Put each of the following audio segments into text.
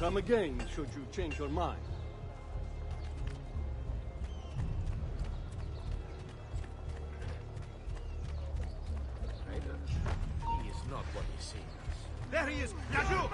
Come again, should you change your mind. He is not what he seems. There he is! Yazoo!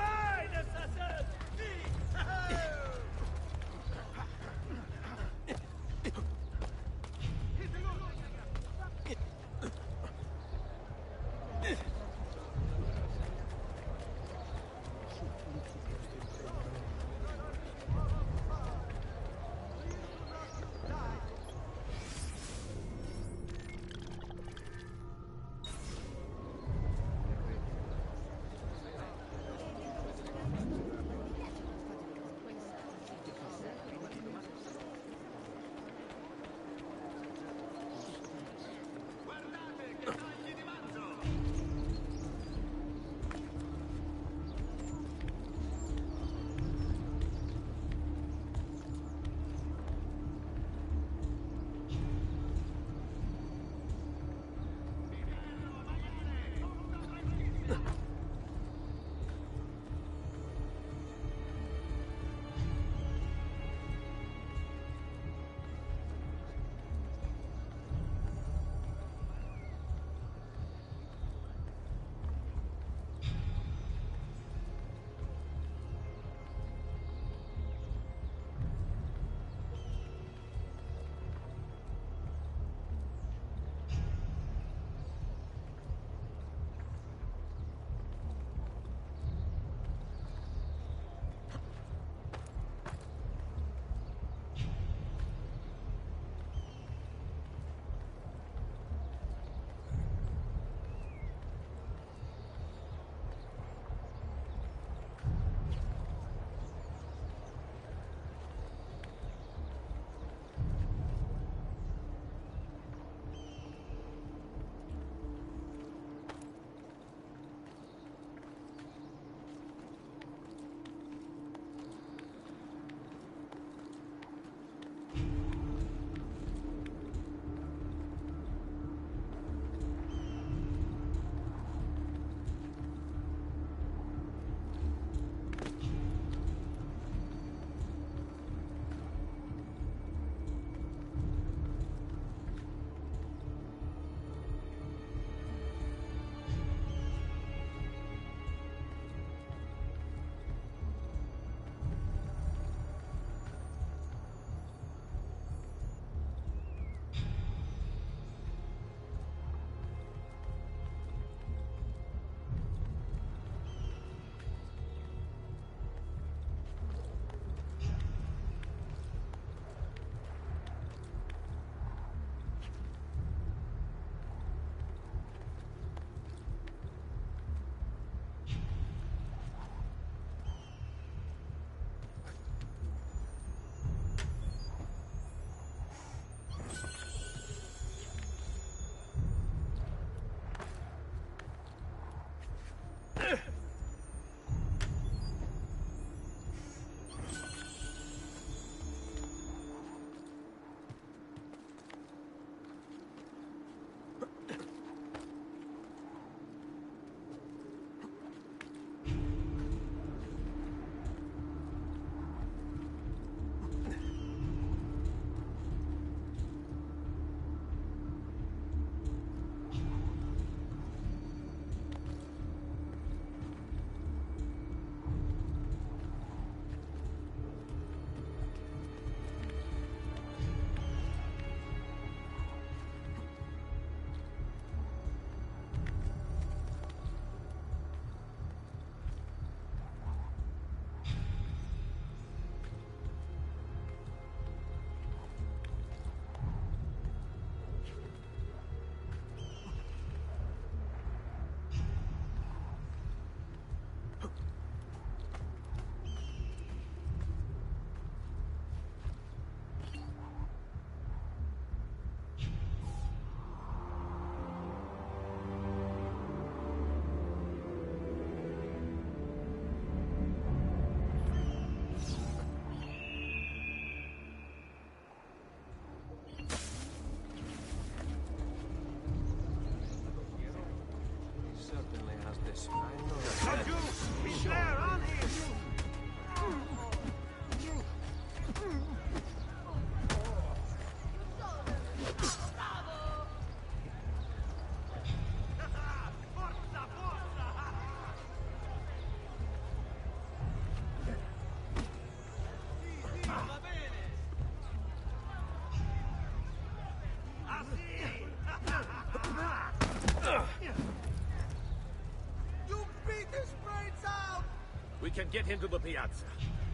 can get into the piazza.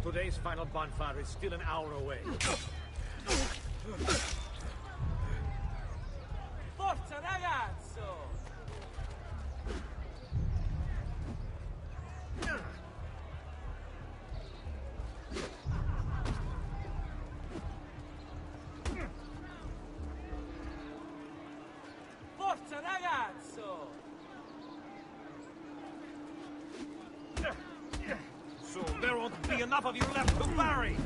Today's final bonfire is still an hour away. Forza ragazzo! Forza ragazzo! Soon there won't be enough of you left to bury!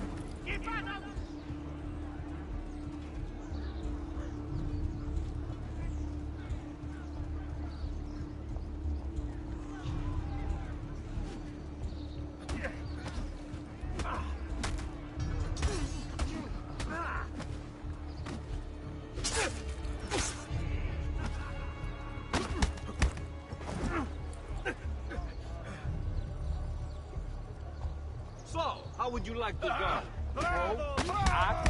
So, how would you like to go? Throw? Act?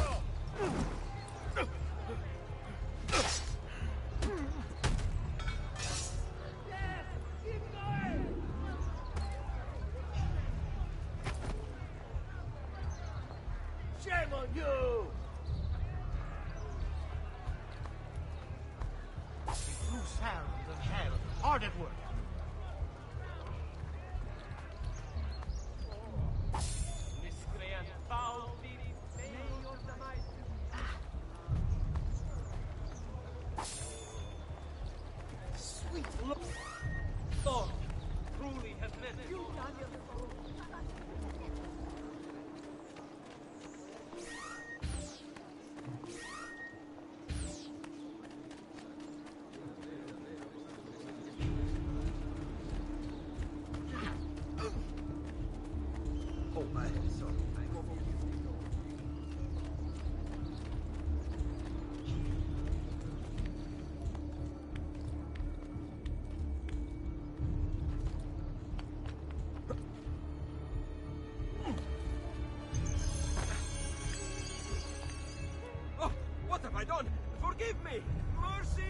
Shame on you! Through sand and hell, hard at work. Miscreant foul mayor the might. Sweet look. Lord, truly have met you. Oh, my head is sorry. Oh, what have I done? Forgive me! Mercy!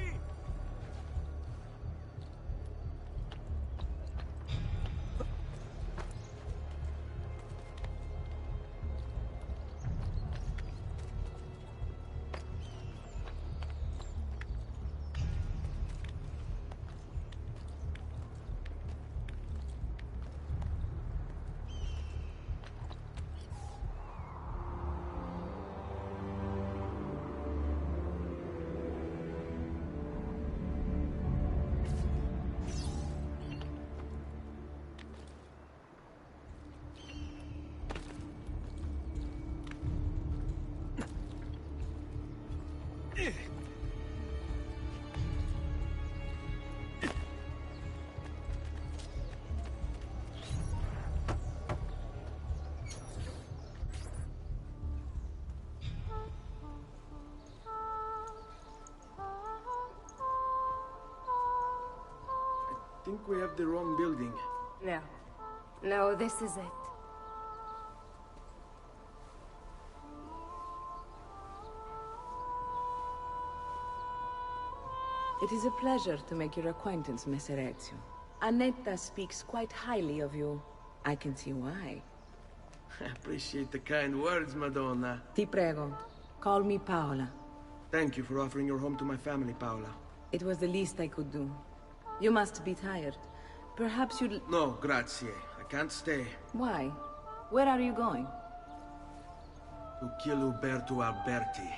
I think we have the wrong building. No. No, this is it. It is a pleasure to make your acquaintance, Messer Ezio. Annetta speaks quite highly of you. I can see why. I appreciate the kind words, Madonna. Ti prego, call me Paola. Thank you for offering your home to my family, Paola. It was the least I could do. You must be tired. Perhaps you'd... No, grazie. I can't stay. Why? Where are you going? To kill Uberto Alberti.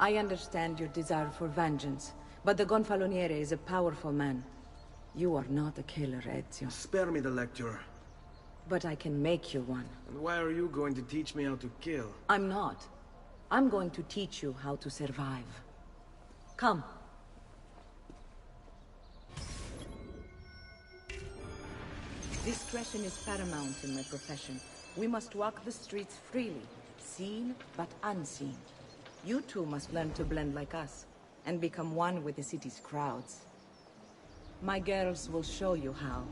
I understand your desire for vengeance, but the Gonfaloniere is a powerful man. You are not a killer, Ezio. Spare me the lecture. But I can make you one. And why are you going to teach me how to kill? I'm not. I'm going to teach you how to survive. Come. Discretion is paramount in my profession. We must walk the streets freely, seen but unseen. You too must learn to blend like us, and become one with the city's crowds. My girls will show you how.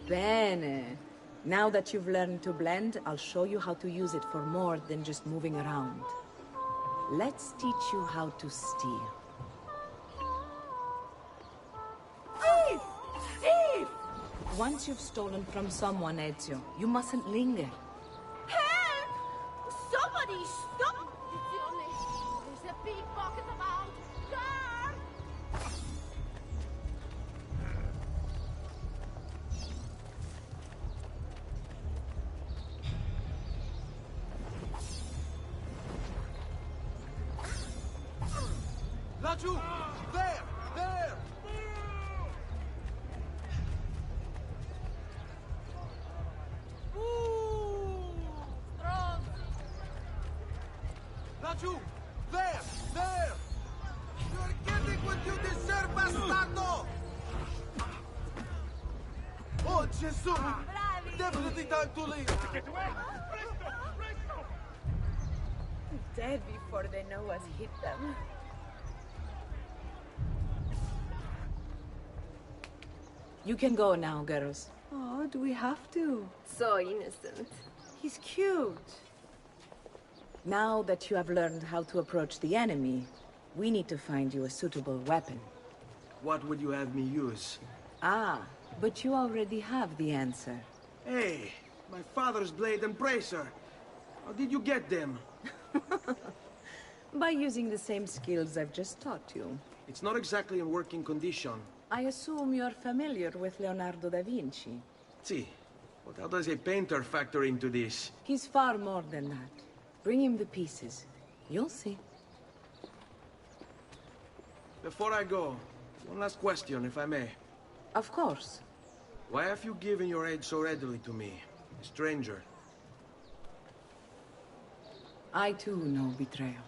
Bene. Now that you've learned to blend, I'll show you how to use it for more than just moving around. Let's teach you how to steal. Thief! Thief! Once you've stolen from someone, Ezio, you mustn't linger. Help! Somebody stop! There's a pickpocket about. Guard! Laggiù! There! There! Laggiù! There! There! You're getting what you deserve, bastardo! Oh, Gesù! Definitely time to leave! Get away! Presto! Presto! Dead before they know us hit them. You can go now, girls. Oh, do we have to? So innocent. He's cute. Now that you have learned how to approach the enemy, we need to find you a suitable weapon. What would you have me use? Ah, but you already have the answer. Hey, my father's blade and bracer. How did you get them? By using the same skills I've just taught you. It's not exactly in working condition. I assume you're familiar with Leonardo da Vinci. See, but how does a painter factor into this? He's far more than that. Bring him the pieces. You'll see. Before I go, one last question, if I may. Of course. Why have you given your aid so readily to me, a stranger? I too know betrayal.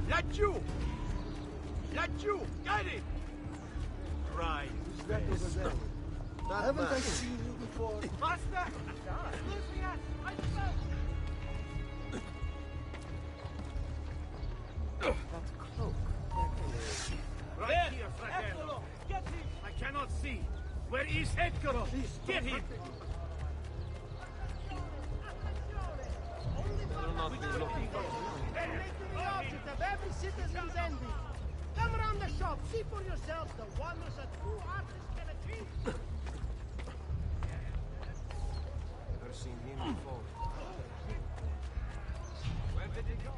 Laggiù! Laggiù! Get it! Right. Who's that over there? Haven't I seen you before? Master! That cloak. Right here, fratello. Get him! I cannot see. Where is Edgaro? Get him! Will not be looking for Making the object of every citizen's envy. Come around the shop, see for yourselves the wonders a true artist can achieve. Never seen him before. Where did he go?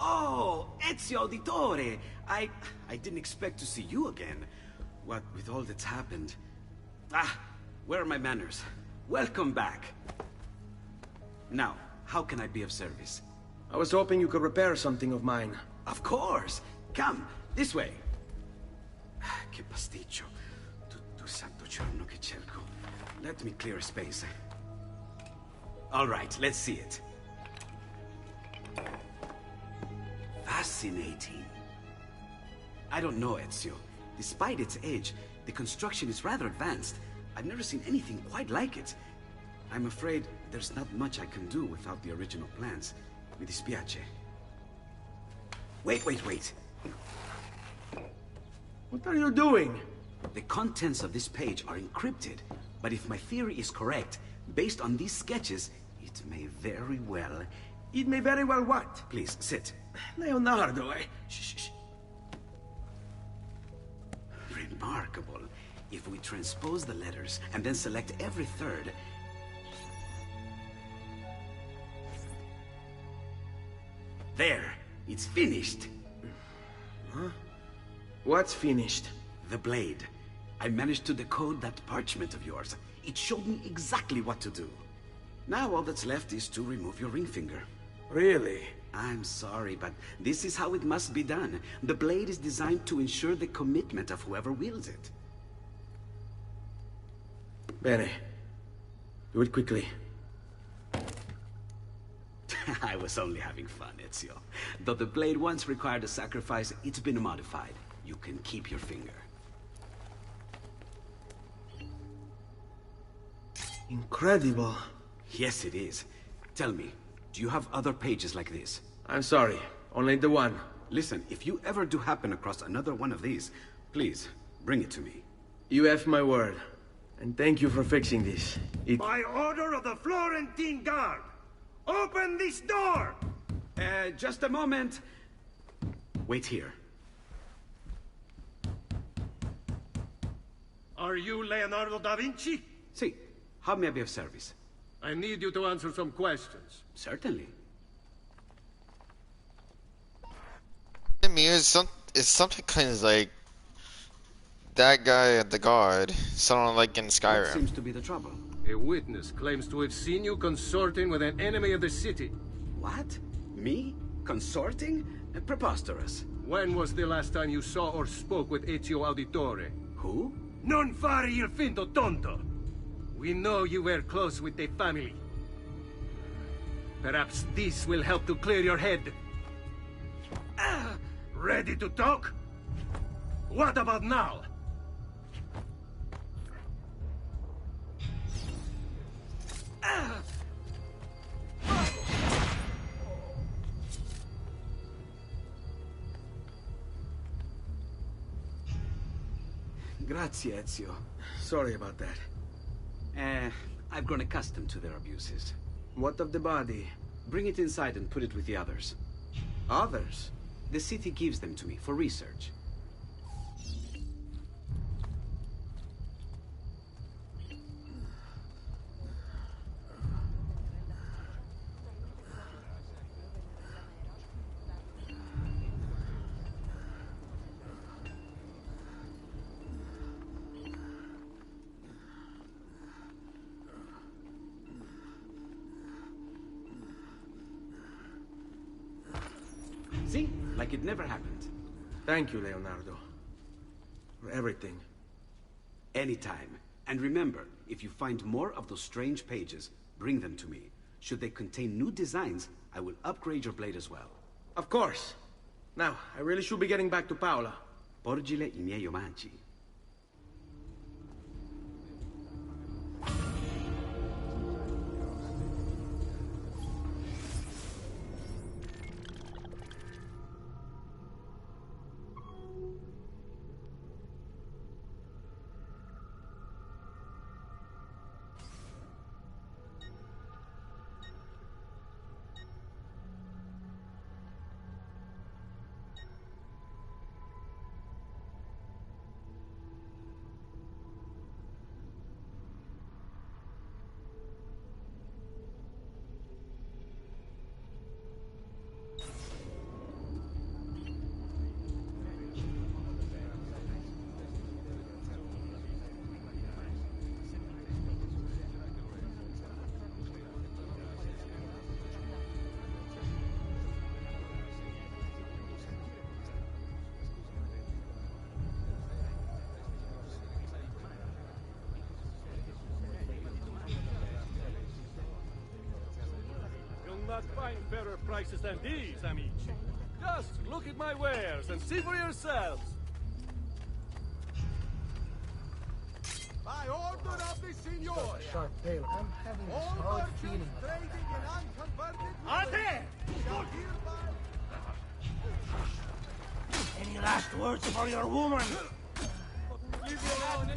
Oh, Ezio Auditore! I didn't expect to see you again. What with all that's happened. Ah, where are my manners? Welcome back. Now, how can I be of service? I was hoping you could repair something of mine. Of course! Come, this way! Che pasticcio. Tutto santo giorno che cerco. Let me clear a space. All right, let's see it. Fascinating. I don't know, Ezio. Despite its age, the construction is rather advanced. I've never seen anything quite like it. I'm afraid there's not much I can do without the original plans. Mi dispiace. Wait. What are you doing? The contents of this page are encrypted, but if my theory is correct, based on these sketches, it may very well It may very well what? Please, sit. Leonardo, Shh. Remarkable. If we transpose the letters and then select every third... There! It's finished! Huh? What's finished? The blade. I managed to decode that parchment of yours. It showed me exactly what to do. Now all that's left is to remove your ring finger. Really? I'm sorry, but this is how it must be done. The blade is designed to ensure the commitment of whoever wields it. Bene. Do it quickly. I was only having fun, Ezio. Though the blade once required a sacrifice, it's been modified. You can keep your finger. Incredible. Yes, it is. Tell me, do you have other pages like this? I'm sorry. Only the one. Listen, if you ever do happen across another one of these, please, bring it to me. You have my word. And thank you for fixing this. By order of the Florentine Guard! Open this door! Just a moment. Wait here. Are you Leonardo da Vinci? See, how may I be of service? I need you to answer some questions. Certainly. I mean, it's something kind of like that guy at the guard, someone like in Skyrim. What seems to be the trouble? A witness claims to have seen you consorting with an enemy of the city. What? Me? Consorting? Preposterous. When was the last time you saw or spoke with Ezio Auditore? Who? Non fare il finto tonto! We know you were close with the family. Perhaps this will help to clear your head. Ready to talk? What about now? Grazie, Ezio. Sorry about that. I've grown accustomed to their abuses. What of the body? Bring it inside and put it with the others. Others? The city gives them to me for research. See? Like it never happened. Thank you, Leonardo. For everything. Anytime. And remember, if you find more of those strange pages, bring them to me. Should they contain new designs, I will upgrade your blade as well. Of course. Now, I really should be getting back to Paola. Porgile I miei omaggi. Not find better prices than these, amici. Just look at my wares and see for yourselves. By order of the Signor. Sharp tail. I'm having a hard feeling. Trading in unconverted Ate! shall hereby... Any last words for your woman? Leave me alone.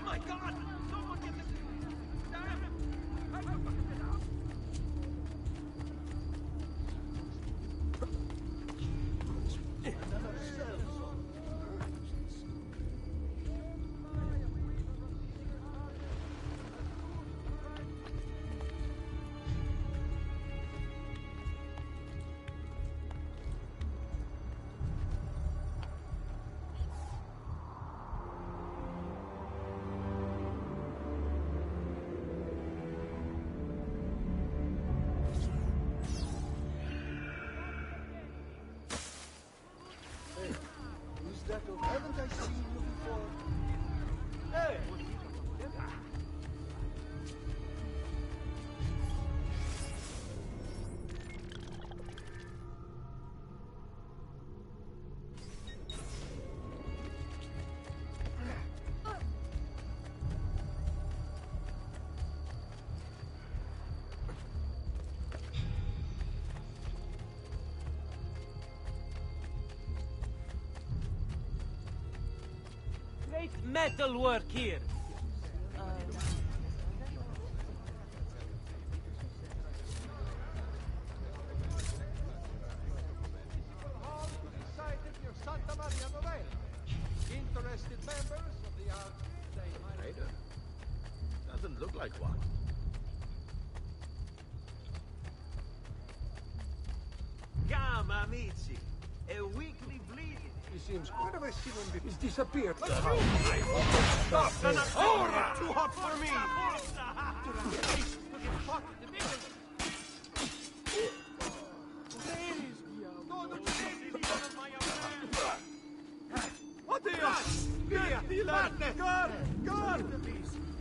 My God! Someone get this... Damn it! I fucked it up! Haven't I seen you before? Hey! Great metal work here. All decided near Santa Maria Novella. Interested members of the art they might... Trader? Doesn't look like one. Come, amici. A weekly bleeding. He seems... Where have I seen him before? He's disappeared. Stop! Ora! Too hot for me! What the hell? Madness! Guard! Guard!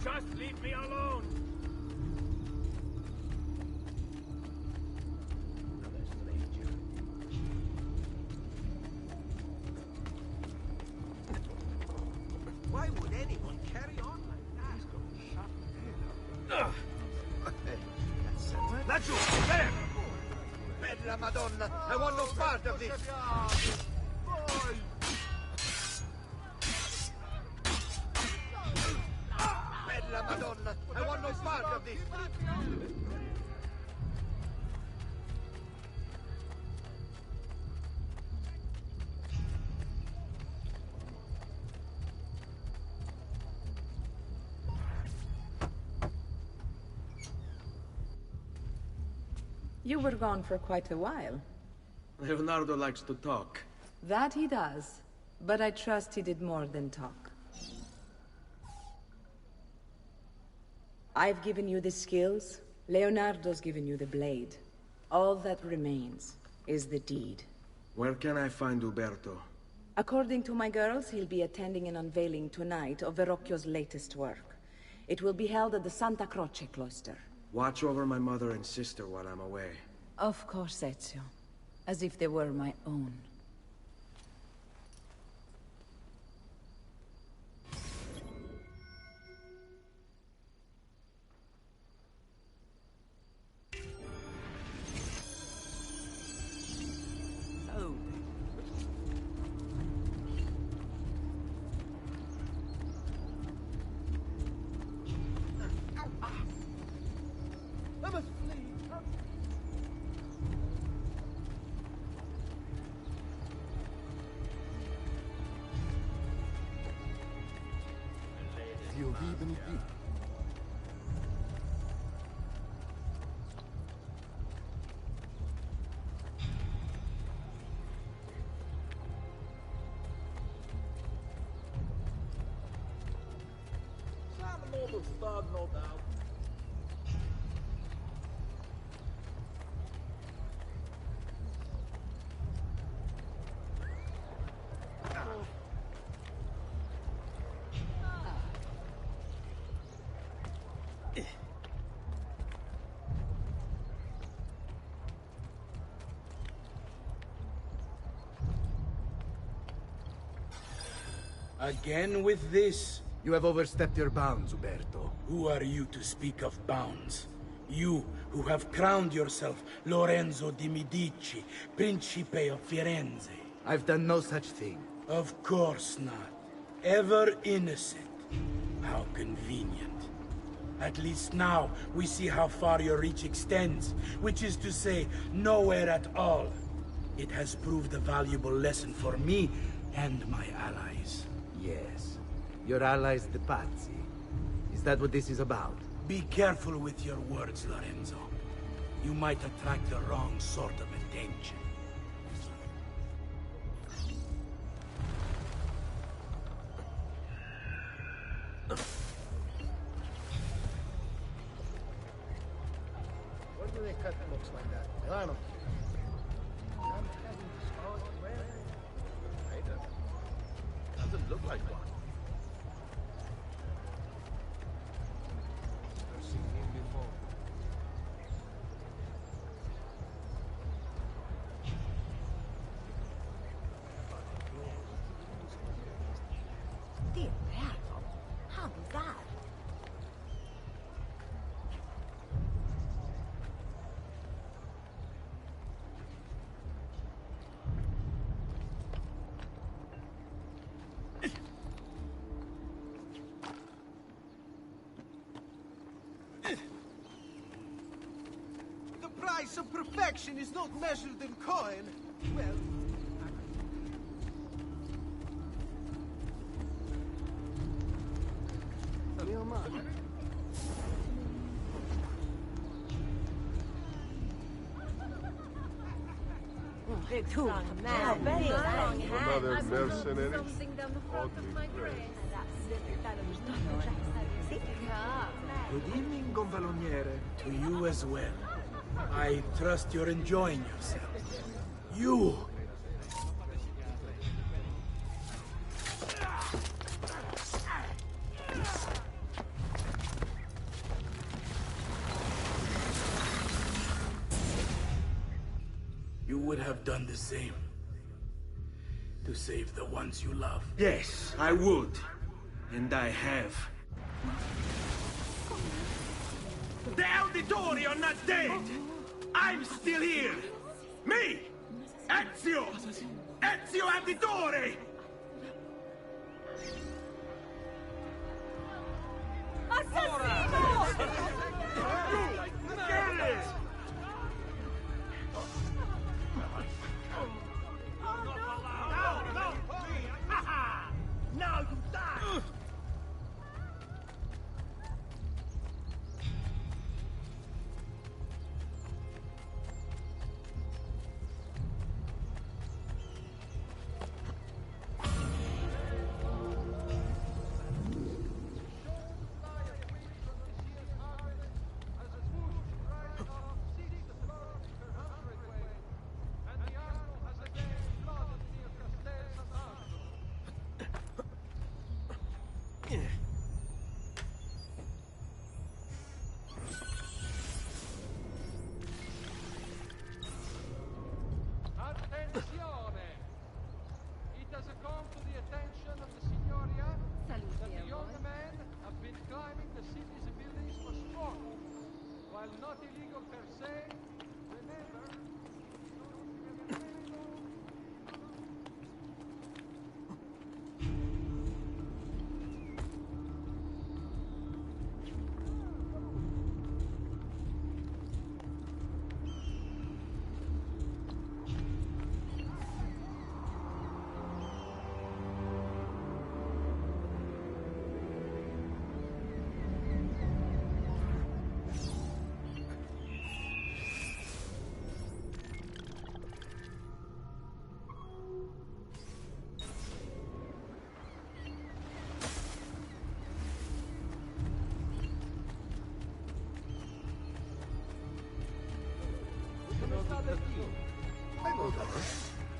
Just leave me alone. Why would anyone carry on like that? Laggiù! There! Bella Madonna! I want no part of this! Bella Madonna! I want no part of this! You were gone for quite a while. Leonardo likes to talk. That he does. But I trust he did more than talk. I've given you the skills. Leonardo's given you the blade. All that remains is the deed. Where can I find Uberto? According to my girls, he'll be attending an unveiling tonight of Verrocchio's latest work. It will be held at the Santa Croce cloister. Watch over my mother and sister while I'm away. Of course, Ezio. As if they were my own. I must flee! Dio vi benedica. Some noble stud, no doubt. Again with this? You have overstepped your bounds, Uberto. Who are you to speak of bounds? You, who have crowned yourself Lorenzo di Medici, Principe of Firenze. I've done no such thing. Of course not. Ever innocent. How convenient. At least now, we see how far your reach extends, which is to say, nowhere at all. It has proved a valuable lesson for me and my allies. Yes. Your allies, the Pazzi. Is that what this is about? Be careful with your words, Lorenzo. You might attract the wrong sort of attention. Where do they cut books like that? Milano. Doesn't look like one. I've seen him before. Dear Ralph, how bizarre. The price of perfection is not measured in coin. Well, mio male. Big strong man, very strong hand. Another mercenary? Something down the front of my dress. Good evening, Gonfaloniere. To you as well. I trust you're enjoying yourselves. You! You would have done the same. To save the ones you love. Yes, I would. And I have. The Auditori are not dead! I'm still here! Me! Ezio! Ezio Auditore! Now you die! Attenzione! It has come to the attention of the Signoria that the young men have been climbing the city's buildings for sport. While not illegal per se, remember...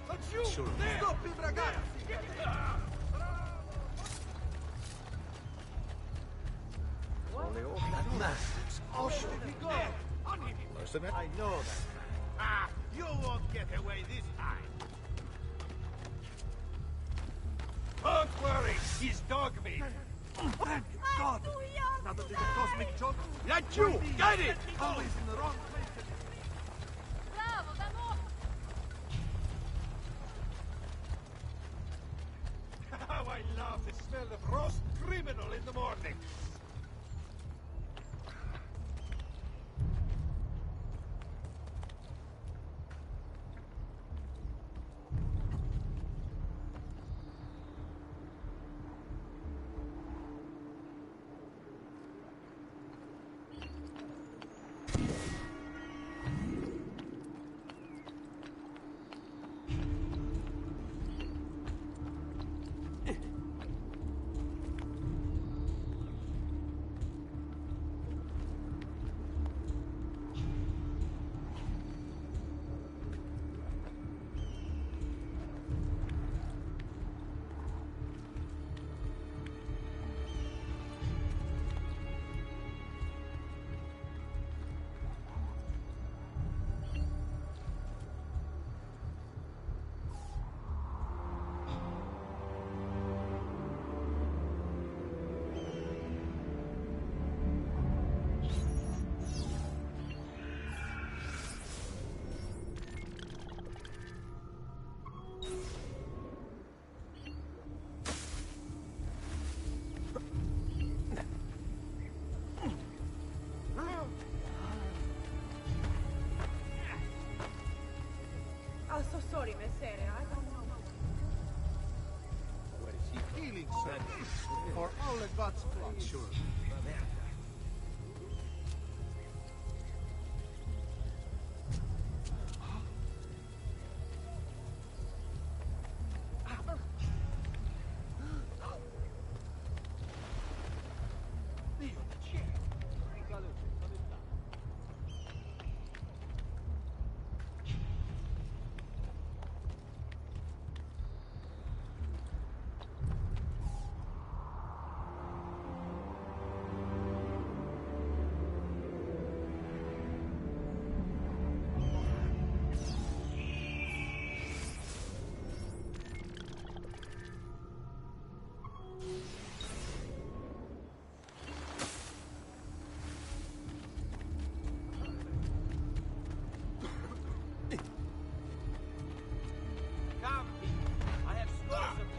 Laggiù! Stoppi, ragazzi! I know that. Ah, you won't get away this time. Don't worry, he's dog meat. Thank God! Now that there's a cosmic joke, Laggiù, get it! always in the wrong place. Bravo, vamos! smell of roast criminal in the morning. I'm so sorry, Messere. I don't know. Where is he healing, sir? For all the gods' flock, sure.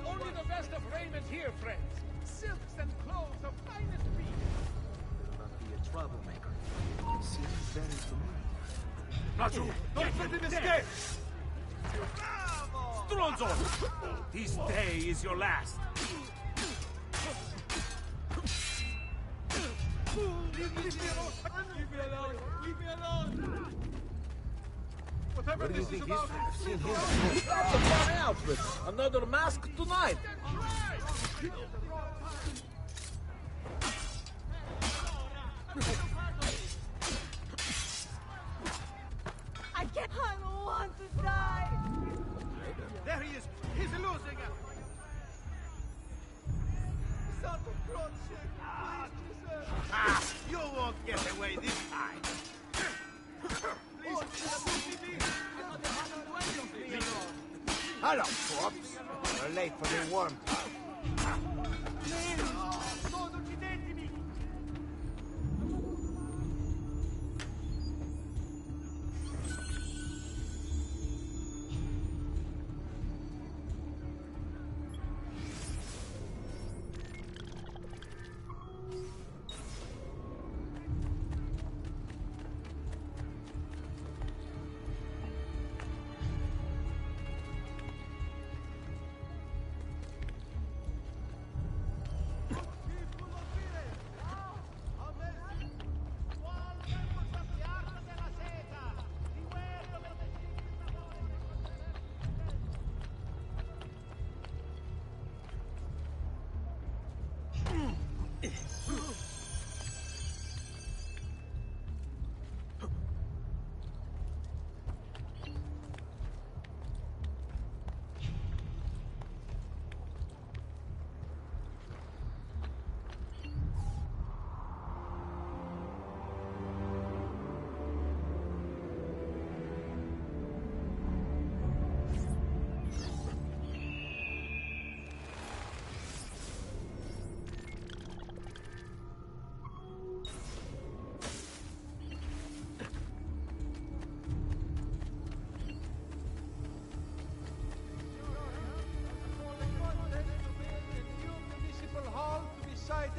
Only the best of raiment here, friends. Silks and clothes of finest breed. Better not be a troublemaker. Seems very familiar. Nacho, don't let him escape! Stronzo! This day is your last. Leave me alone! Leave me alone! Leave me alone! Whatever What do you this is think about, I've seen him. That's a fun outfit. Another mask tonight. I can't. I don't want to die. There he is! He's losing it! Santo Croce! Please, sir! Ah! You won't get away this time! Hello, corpse. We're late for the warm time.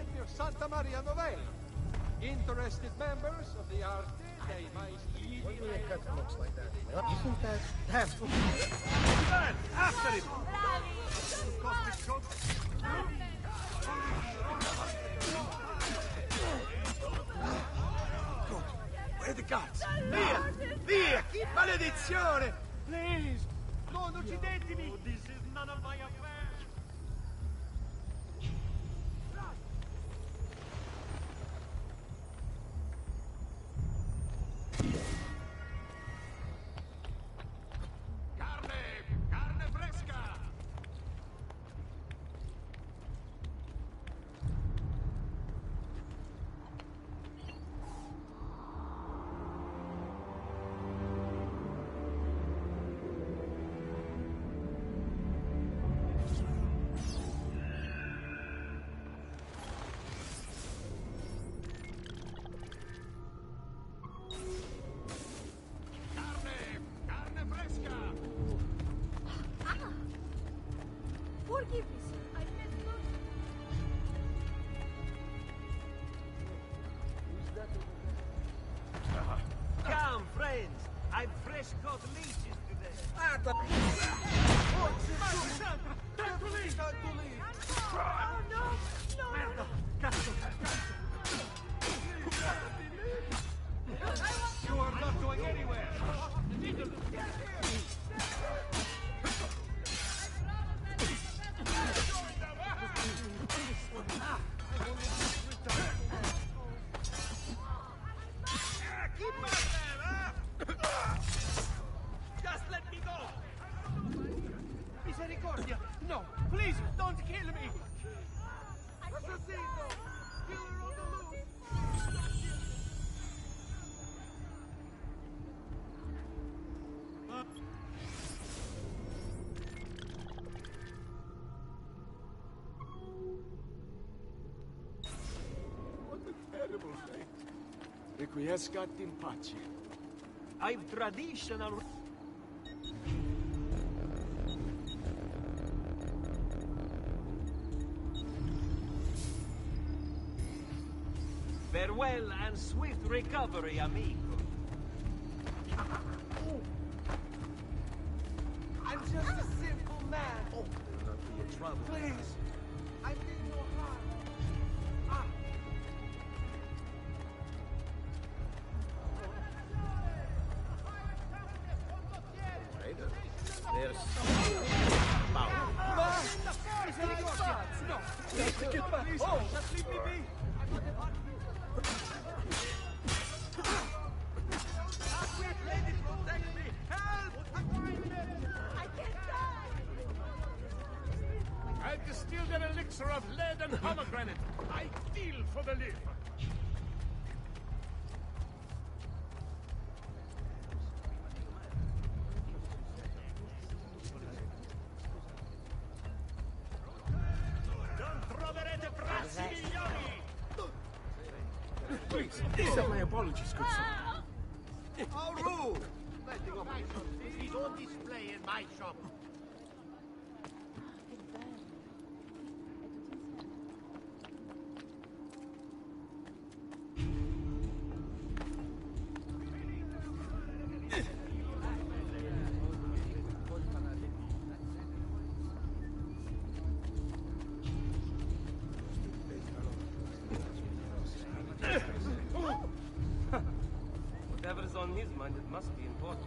located near Santa Maria Novella. Interested members of the Arte dei Maestri. What do you cut that looks like that? Isn't that... Man, after him! Where are the guards? Via! Via! Maledizione! Please! Non uccidetemi! This is none of my affair! Carne fresca! Carne fresca! Forgive me, sir. I meant not. Come, friends! I've fresh caught leeches today. Merda! Cazzo! You are not going anywhere! Keep up there, huh? Just let me go! Misericordia! No! Please, don't kill me! Assassino! Killer on the loose! What a terrible fate. Requiescat in pace. I've traditional... Farewell and swift recovery, amigo. I'm just a simple man. Oh, better not be a trouble. Please! I mean no harm. Ah! There's Misericordia! No! Get back! Oh! Just leave me be! Sweet lady, protect me! Help! I can't die! I distilled an elixir of lead and pomegranate. Ideal for the liver. Please, accept my apologies, good sir. How rude! He's on display in my shop. Whatever's on his mind, it must be important.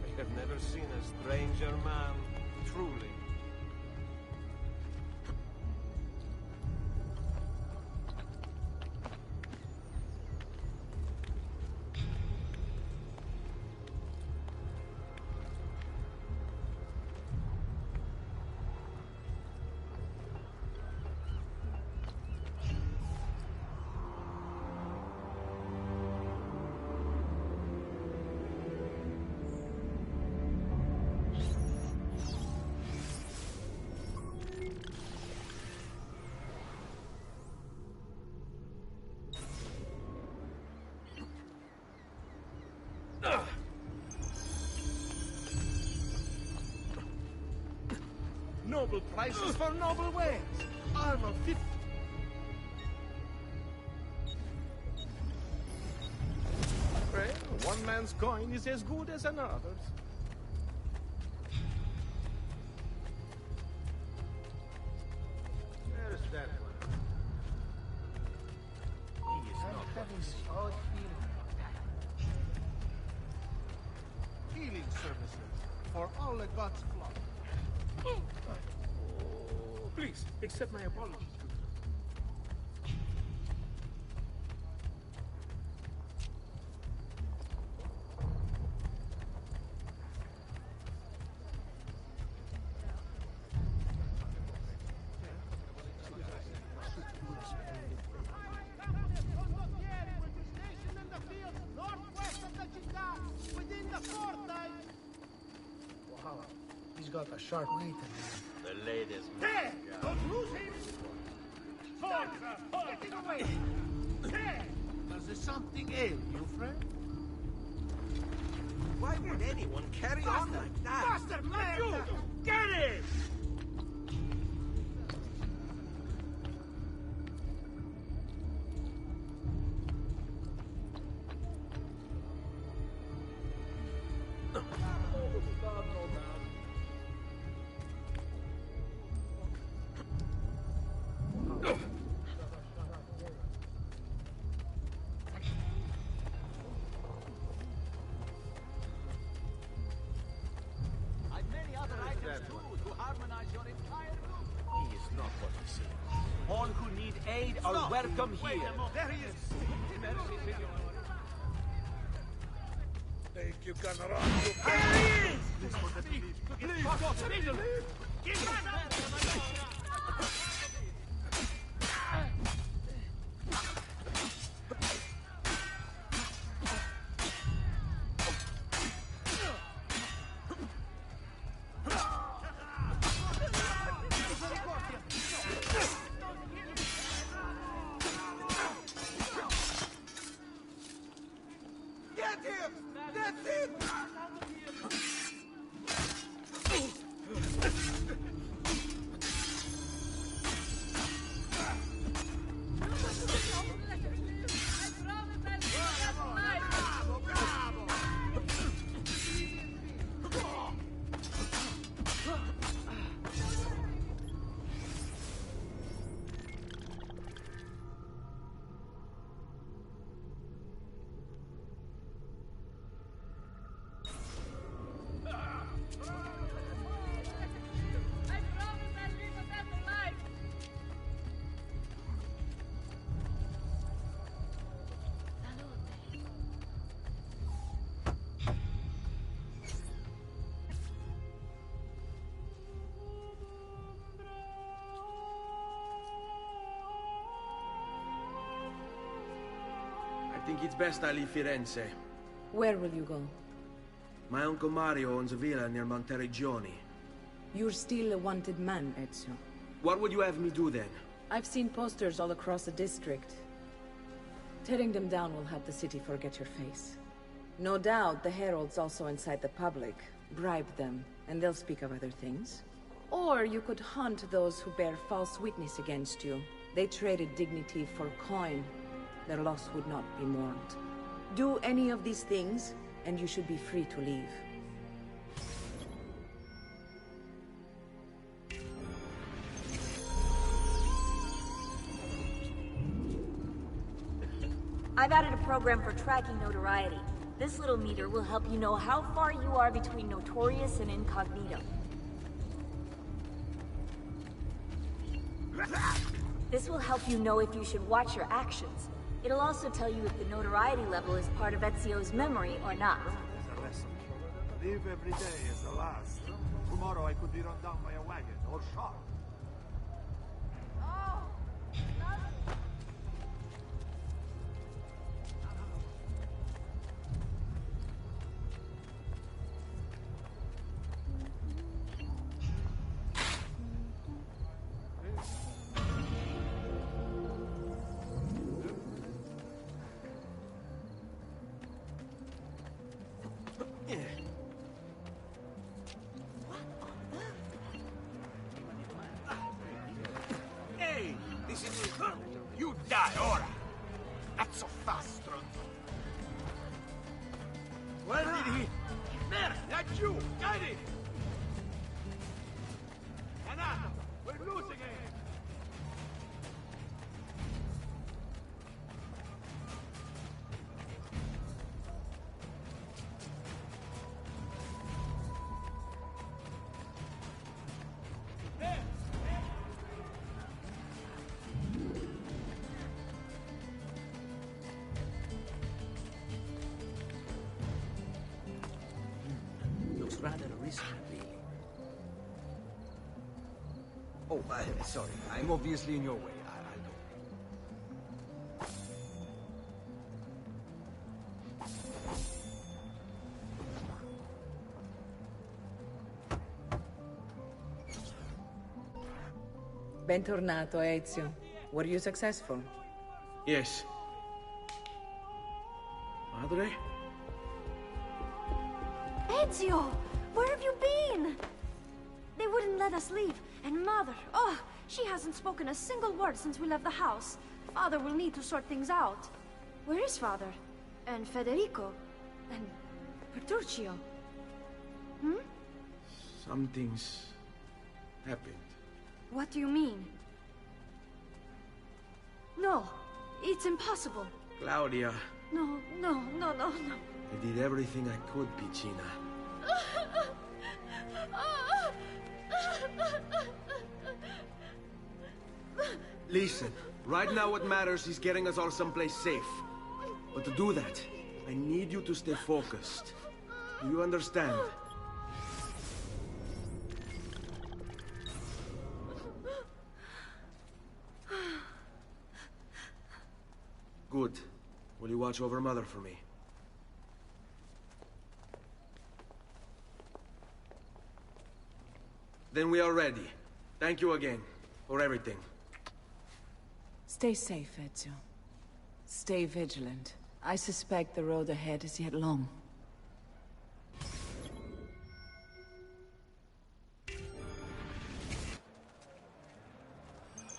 I have never seen a stranger man, truly. Noble prices for noble wares. Armor fit. One man's coin is as good as another's. There's that one. He is not what he seems. Healing services for all the gods' flock. Oh, please, accept my apologies. Got a sharp weight. The latest. There! Don't lose him! Get him away! There! Does there something ail you, friend? Why would anyone carry on like that? Bastard, man! Get it! All who need aid are welcome here. There he is! Thank you, General. There he is! Please, God, Fiddle! Get back! I think it's best I leave Firenze. Where will you go? My uncle Mario owns a villa near Monteriggioni. You're still a wanted man, Ezio. What would you have me do then? I've seen posters all across the district. Tearing them down will help the city forget your face. No doubt the heralds also incite the public. Bribe them, and they'll speak of other things. Or you could hunt those who bear false witness against you. They traded dignity for coin. Their loss would not be mourned. Do any of these things, and you should be free to leave. I've added a program for tracking notoriety. This little meter will help you know how far you are between notorious and incognito. This will help you know if you should watch your actions. It'll also tell you if the notoriety level is part of Ezio's memory or not. Live every day as the last. Tomorrow I could be run down by a wagon or shot. You die ora! That's so fast, stronzo. Where did he... There! That's you! Got it! Enough! We're losing it! Looks rather risky, really. Oh, sorry. I'm obviously in your way. I'll go. Bentornato, Ezio. Were you successful? Yes. Madre? Ezio! Where have you been? They wouldn't let us leave. And Mother, oh, she hasn't spoken a single word since we left the house. Father will need to sort things out. Where is Father? And Federico? And Petruccio? Hmm? Something's happened. What do you mean? No, it's impossible. Claudia, No. I did everything I could, Piccina. Listen, right now what matters is getting us all someplace safe. But to do that, I need you to stay focused. Do you understand? Good. Will you watch over Mother for me? Then we are ready. Thank you again for everything. Stay safe, Ezio. Stay vigilant. I suspect the road ahead is yet long.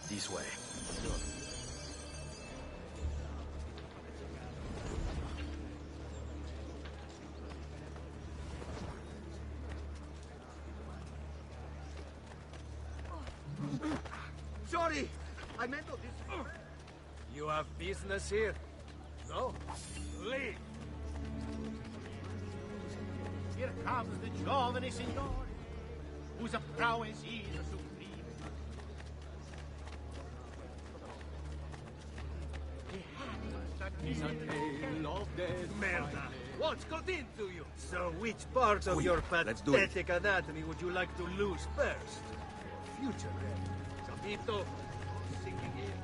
This way. Sorry! I meant to this... You have business here? No? Leave! Here comes the giovane signore, whose prowess is supreme. Is a tale of death. Merda! What's got into you? So which part of your pathetic anatomy would you like to lose first? Future ready. Sapito, singing in.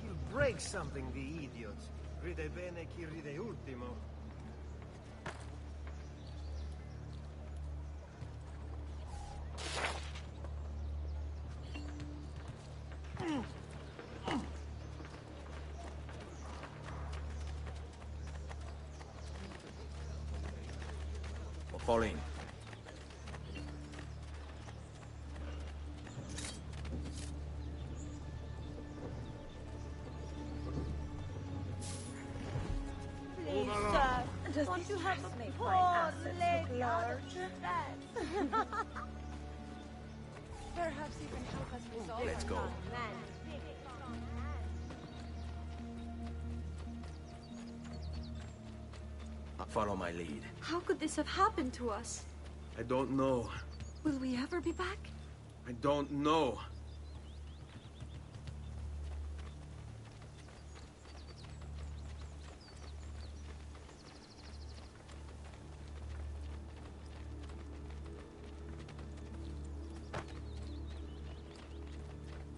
He'll break something, the idiot. Ride bene chi ride ultimo. Fall in. Please, sir. Don't you have to make my assets look large? Perhaps you can help us resolve Let's go. Follow my lead. How could this have happened to us? I don't know. Will we ever be back? I don't know.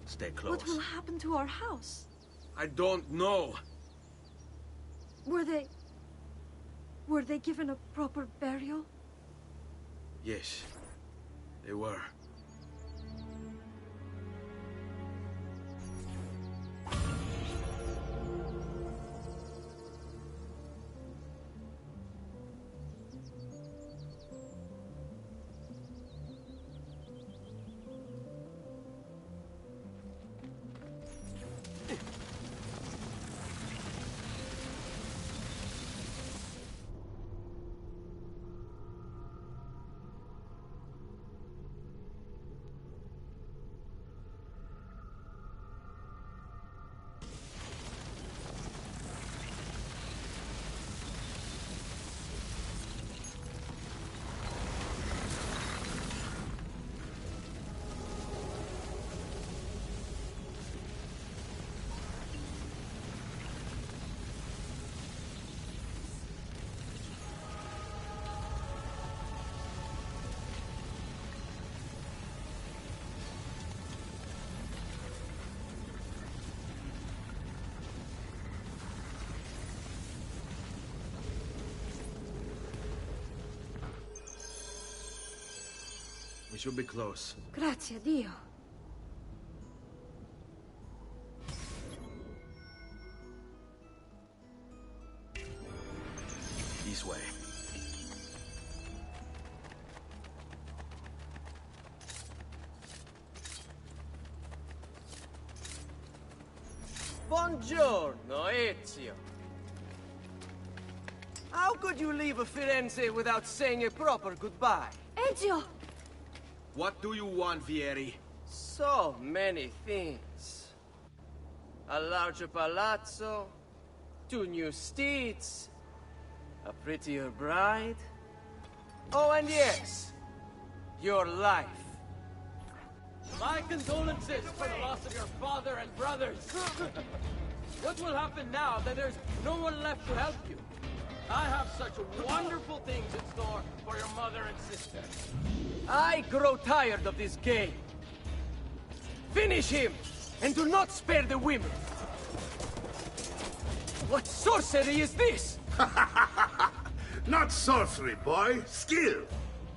Stay close. What will happen to our house? I don't know. Were they given a proper burial? Yes, they were. should be close. Grazie a Dio. This way. Buongiorno, Ezio. How could you leave Firenze without saying a proper goodbye? Ezio! What do you want, Vieri? So many things. A larger palazzo, 2 new steeds, a prettier bride. Oh, and yes, your life. My condolences for the loss of your father and brothers. What will happen now that there's no one left to help you? I have such wonderful things in store for your mother and sister. I grow tired of this game. Finish him, and do not spare the women. What sorcery is this? Not sorcery, boy. Skill.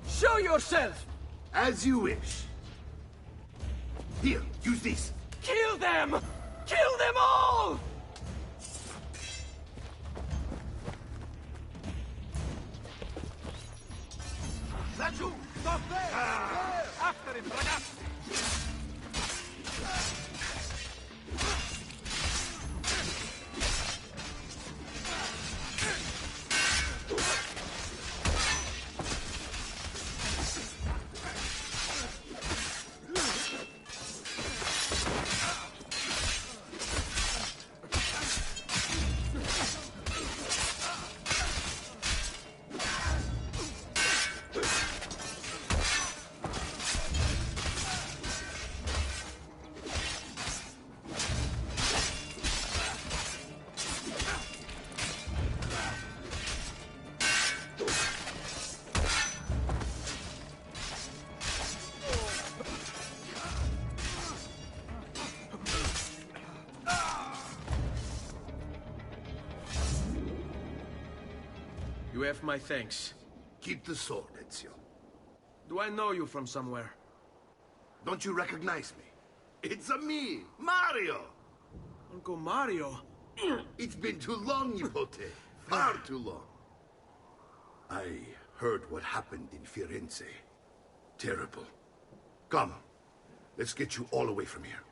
Show yourself. As you wish. Here, use this. Kill them! Kill them all! Laggiù! Stop there! After him, ragazzi! You have my thanks. Keep the sword, Ezio. Do I know you from somewhere? Don't you recognize me? It's a me, Mario! Uncle Mario? It's been too long, Nipote. Far too long. I heard what happened in Firenze. Terrible. Come, let's get you all away from here.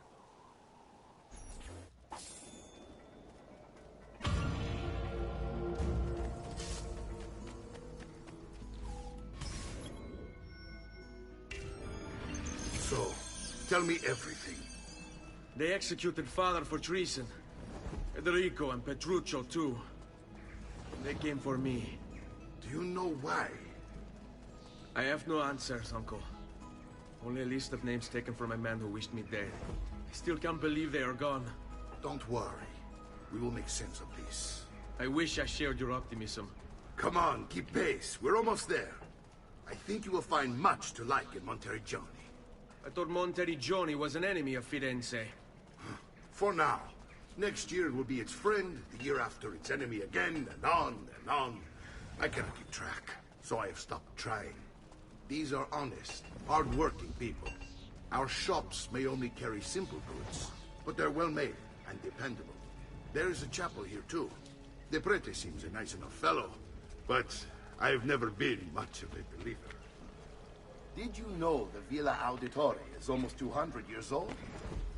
So, tell me everything. They executed father for treason. Federico and Petruccio, too. They came for me. Do you know why? I have no answers, Uncle. Only a list of names taken from a man who wished me dead. I still can't believe they are gone. Don't worry. We will make sense of this. I wish I shared your optimism. Come on, keep pace. We're almost there. I think you will find much to like in Monteriggioni. I thought Monteriggioni was an enemy of Firenze. For now. Next year it will be its friend, the year after its enemy again, and on and on. I cannot keep track, so I have stopped trying. These are honest, hard-working people. Our shops may only carry simple goods, but they're well-made and dependable. There is a chapel here, too. The prete seems a nice enough fellow, but I've never been much of a believer. Did you know the Villa Auditore is almost 200 years old?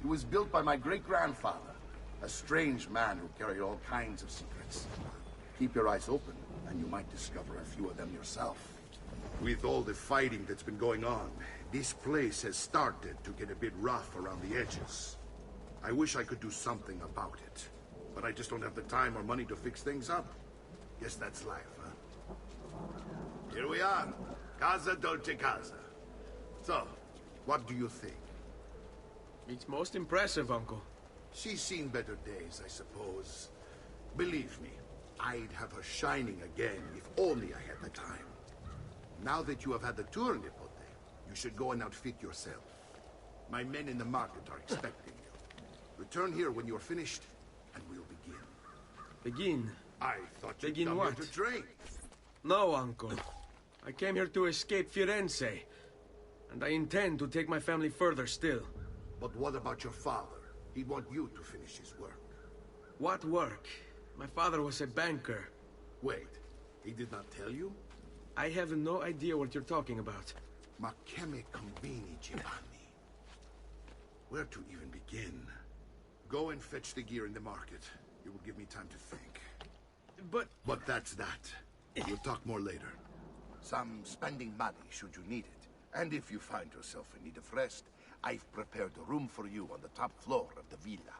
It was built by my great-grandfather, a strange man who carried all kinds of secrets. Keep your eyes open, and you might discover a few of them yourself. With all the fighting that's been going on, this place has started to get a bit rough around the edges. I wish I could do something about it, but I just don't have the time or money to fix things up. Guess that's life, huh? Here we are. Casa Dolce Casa. So, what do you think? It's most impressive, Uncle. She's seen better days, I suppose. Believe me, I'd have her shining again if only I had the time. Now that you have had the tour, Nipote, you should go and outfit yourself. My men in the market are expecting you. Return here when you're finished, and we'll begin. Begin? I thought you'd Begin come what? here to drink. No, Uncle. I came here to escape Firenze. And I intend to take my family further still. But what about your father? He'd want you to finish his work. What work? My father was a banker. Wait, he did not tell you? I have no idea what you're talking about. Ma che me conveni, Giovanni? Where to even begin? Go and fetch the gear in the market. It will give me time to think. But that's that. We'll talk more later. Some spending money should you need it. And if you find yourself in need of rest, I've prepared a room for you on the top floor of the villa.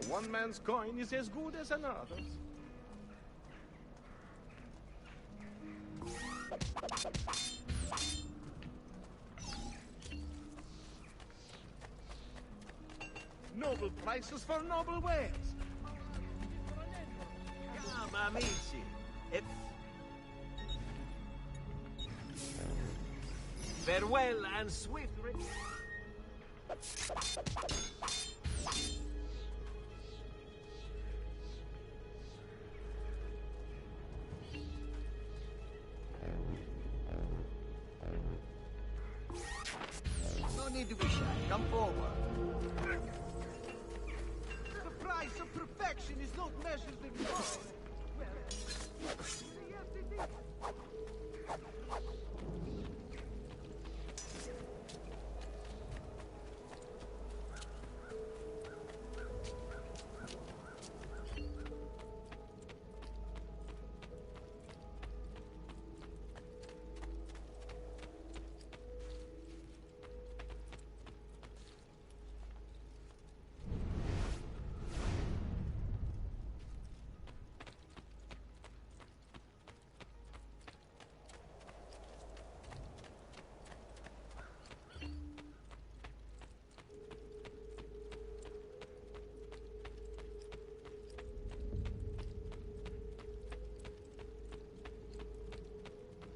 One man's coin is as good as another's. Noble prices for noble wares. Come, amici. Farewell and swift return. No need to be shy. Come forward. The price of perfection is not measured in gold.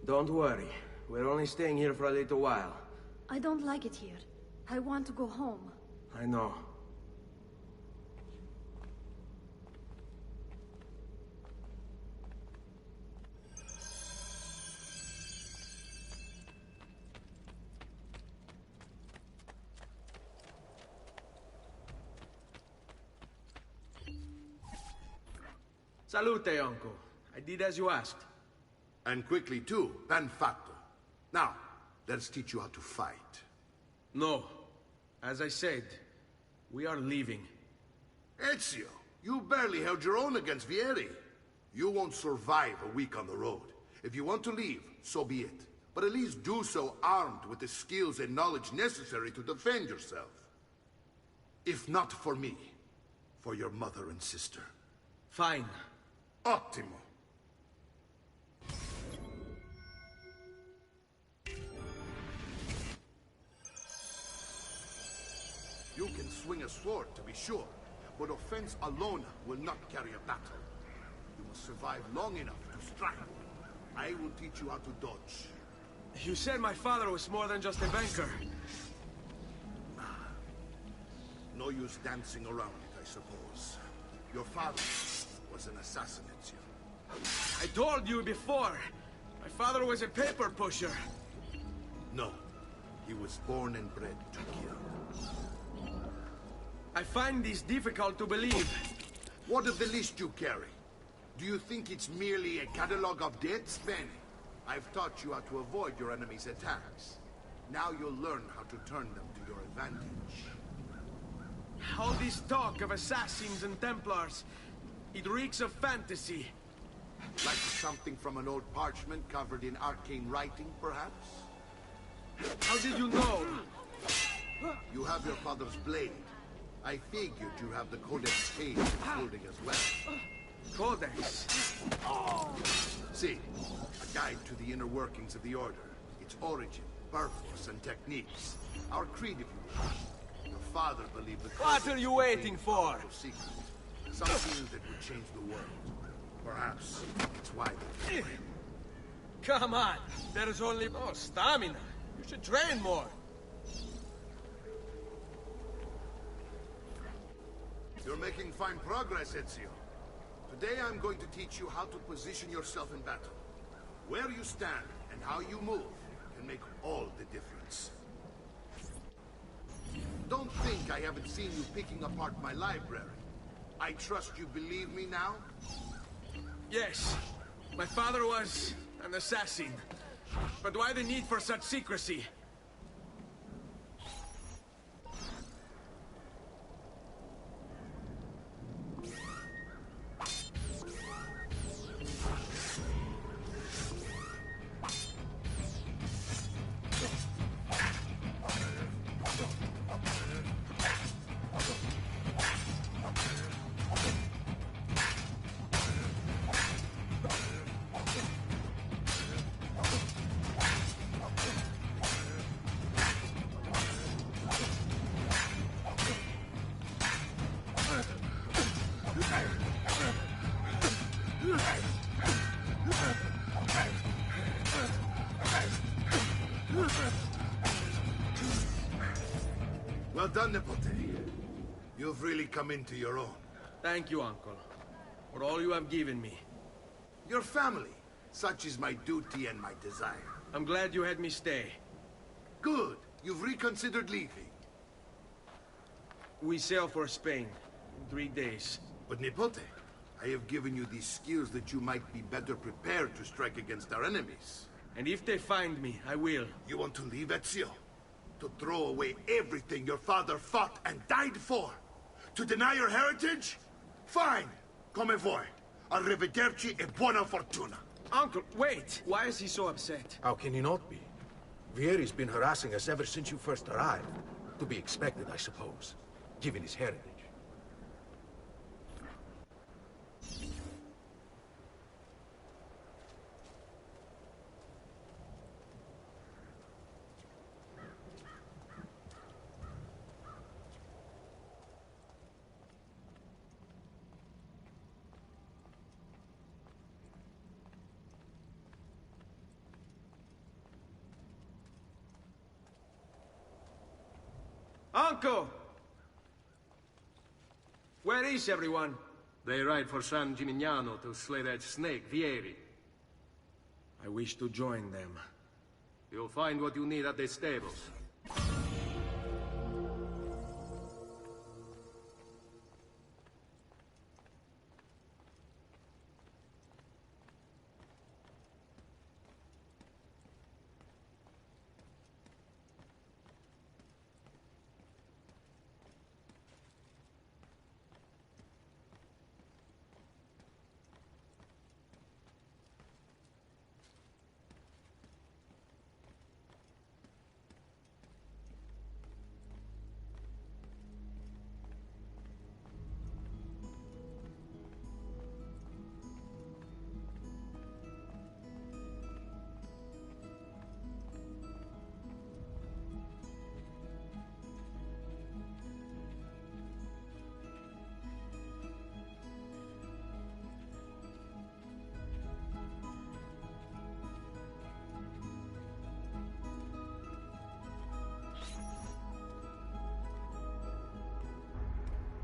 Don't worry. We're only staying here for a little while. I don't like it here. I want to go home. I know. Salute, uncle. I did as you asked. And quickly too, ben fatto. Now, let's teach you how to fight. No. As I said, we are leaving. Ezio, you barely held your own against Vieri. You won't survive a week on the road. If you want to leave, so be it. But at least do so armed with the skills and knowledge necessary to defend yourself. If not for me, for your mother and sister. Fine. Ottimo. You can swing a sword, to be sure, but offense alone will not carry a battle. You must survive long enough to strike. I will teach you how to dodge. You said my father was more than just a banker. No use dancing around it, I suppose. Your father was an assassin, Ezio. I told you before. My father was a paper pusher. No. He was born and bred to kill. I find this difficult to believe. What of the list you carry? Do you think it's merely a catalog of debts, then? I've taught you how to avoid your enemy's attacks. Now you'll learn how to turn them to your advantage. All this talk of assassins and Templars, it reeks of fantasy. Like something from an old parchment covered in arcane writing, perhaps? How did you know? You have your father's blade. I figured you have the Codex page including as well. Codex? See, a guide to the inner workings of the Order. Its origin, purpose, and techniques. Our creed, if you will. Your father believed the What are you waiting for? Secret. Something that would change the world. Perhaps it's why they Come on! There's only... Oh, stamina! You should train more! You're making fine progress, Ezio. Today I'm going to teach you how to position yourself in battle. Where you stand and how you move can make all the difference. Don't think I haven't seen you picking apart my library. I trust you believe me now? Yes. My father was an assassin. But why the need for such secrecy? Well done, Nipote. You've really come into your own. Thank you, Uncle, for all you have given me. Your family. Such is my duty and my desire. I'm glad you had me stay. Good. You've reconsidered leaving. We sail for Spain in 3 days. But Nipote, I have given you these skills that you might be better prepared to strike against our enemies. And if they find me, I will. You want to leave, Ezio? To throw away everything your father fought and died for? To deny your heritage? Fine. Come vuoi. Arrivederci e buona fortuna. Uncle, wait! Why is he so upset? How can he not be? Vieri's been harassing us ever since you first arrived. To be expected, I suppose, given his heritage. Uncle! Where is everyone? They ride for San Gimignano to slay that snake, Vieri. I wish to join them. You'll find what you need at the stables.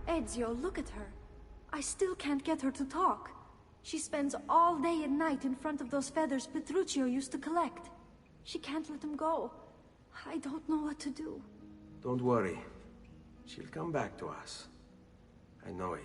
Ezio, look at her. I still can't get her to talk. She spends all day and night in front of those feathers Petruchio used to collect. She can't let them go. I don't know what to do. Don't worry. She'll come back to us. I know it.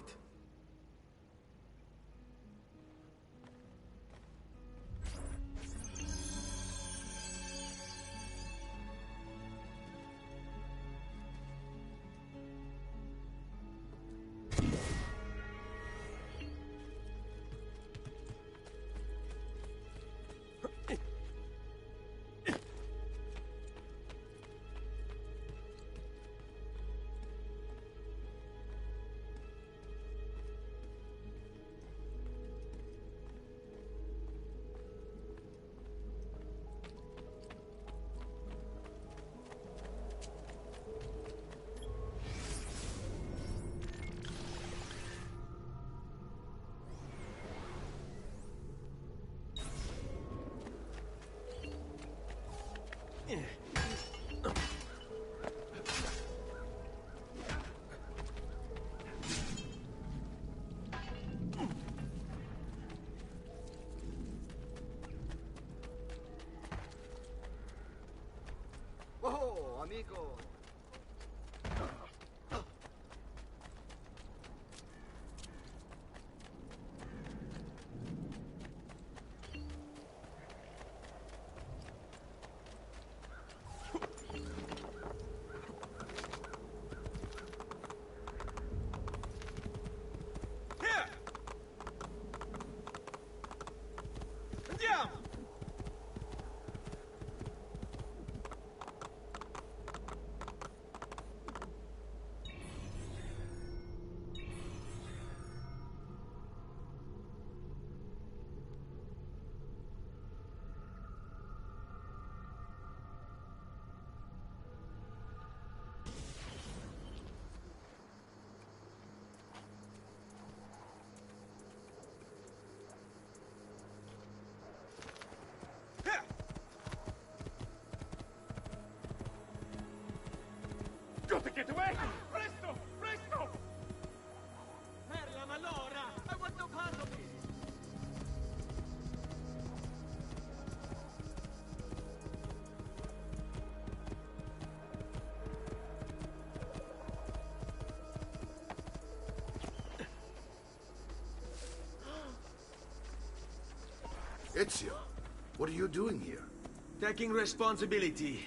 Oh, amigo. Andiamo! Got to get away! Presto! Presto! Perla malora! I want no part of it! Ezio, what are you doing here? Taking responsibility.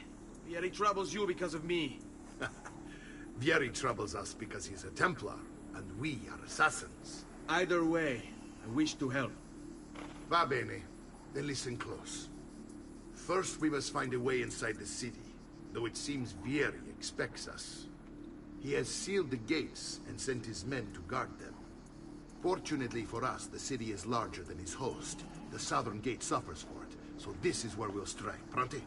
Vieri troubles you because of me. Vieri troubles us because he's a Templar, and we are assassins. Either way, I wish to help. Va bene. Then listen close. First, we must find a way inside the city, though it seems Vieri expects us. He has sealed the gates and sent his men to guard them. Fortunately for us, the city is larger than his host. The southern gate suffers for it, so this is where we'll strike. Pronti?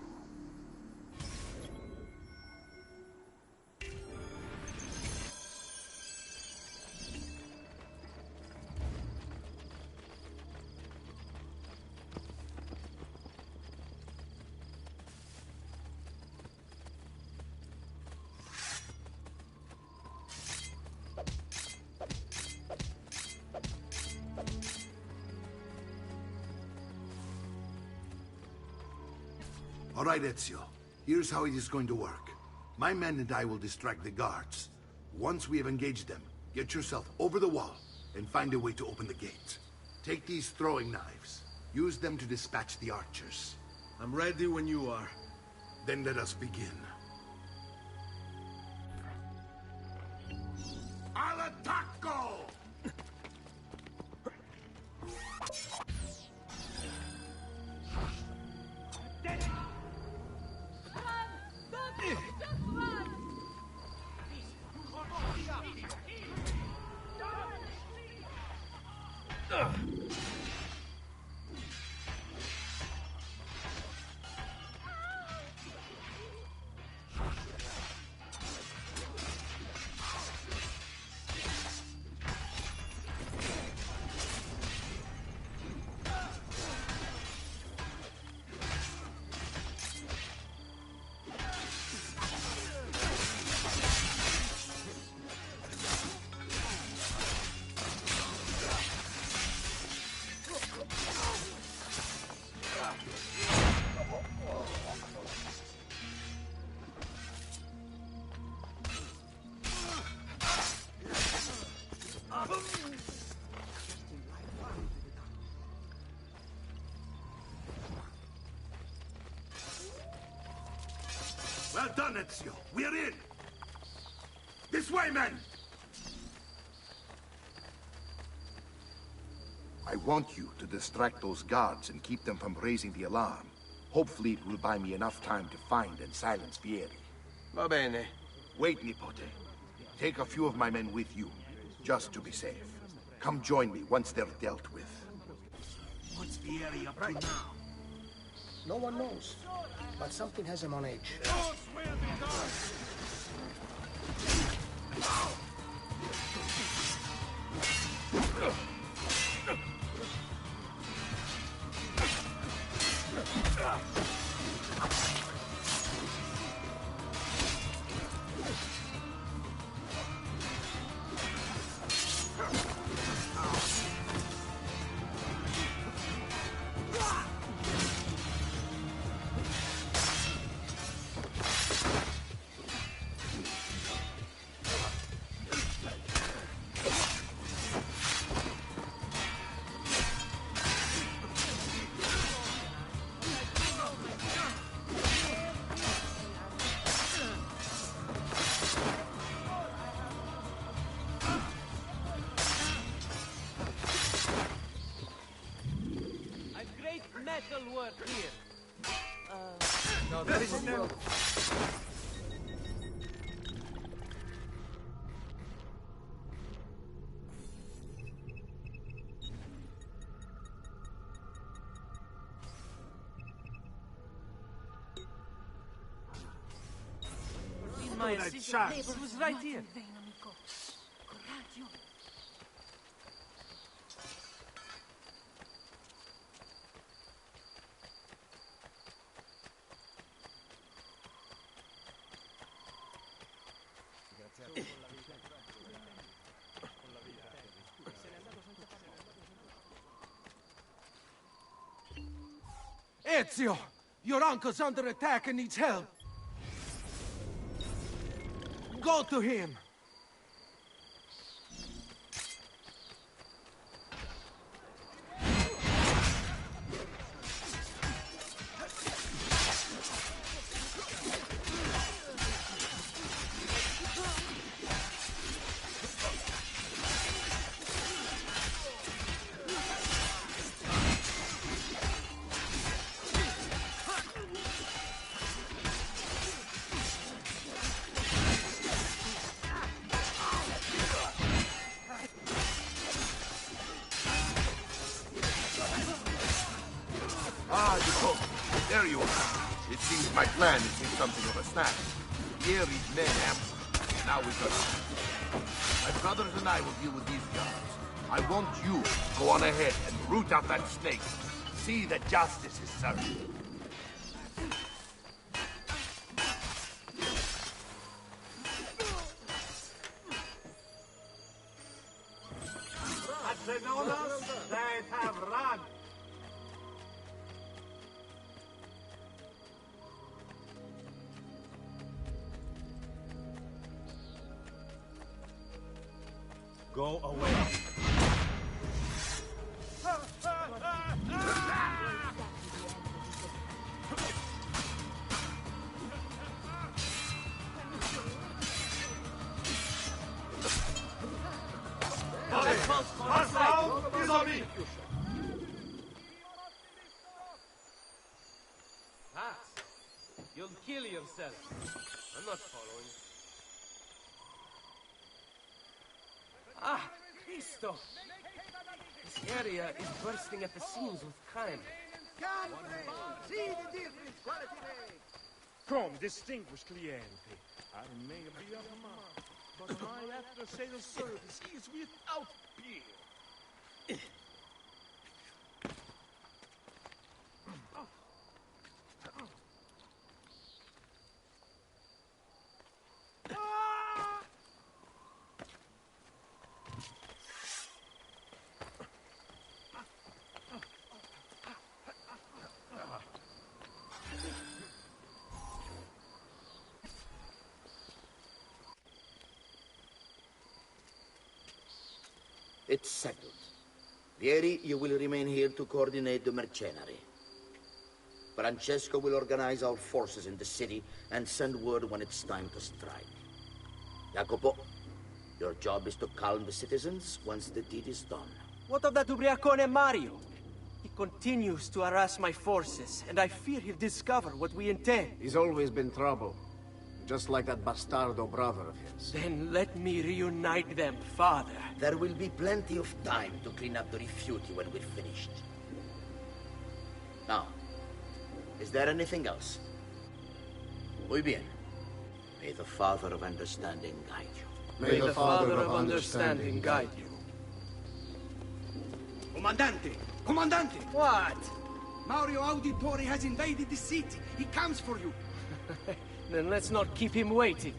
All right, Ezio. Here's how it is going to work. My men and I will distract the guards. Once we have engaged them, get yourself over the wall and find a way to open the gate. Take these throwing knives. Use them to dispatch the archers. I'm ready when you are. Then let us begin. Al attacco! done, Ezio. We're in. This way, men! I want you to distract those guards and keep them from raising the alarm. Hopefully it will buy me enough time to find and silence Vieri. Va bene. Wait, Nipote. Take a few of my men with you, just to be safe. Come join me once they're dealt with. What's Vieri up to now? No one knows, but something has him on edge. Metal work here. No, there is no... My assistant, it was right here. Ezio! Your uncle's under attack and needs help. Go to him! Ah, you there you are. It seems my plan is in something of a snap. Vieri's men ambushed. Now we got my brothers and I will deal with these guards. I want you to go on ahead and root out that snake. See that justice is served. They have run. Go away. Pass. You'll kill yourself. I'm not following. Ah, Cristo! This area is bursting at the seams with crime. See the difference quality makes. Come, distinguished cliente. I may be of a month, but my after-sales service is without peer. It's settled. Vieri, you will remain here to coordinate the mercenary. Francesco will organize our forces in the city and send word when it's time to strike. Jacopo, your job is to calm the citizens once the deed is done. What of that ubriacone Mario? He continues to harass my forces, and I fear he'll discover what we intend. He's always been trouble. Just like that bastardo brother of his. Then let me reunite them, father. There will be plenty of time to clean up the rifiuti when we're finished. Now, is there anything else? Muy bien. May the Father of Understanding guide you. May the Father of Understanding guide you. Comandante! Comandante! What? Mario Auditore has invaded the city. He comes for you. Then let's not keep him waiting.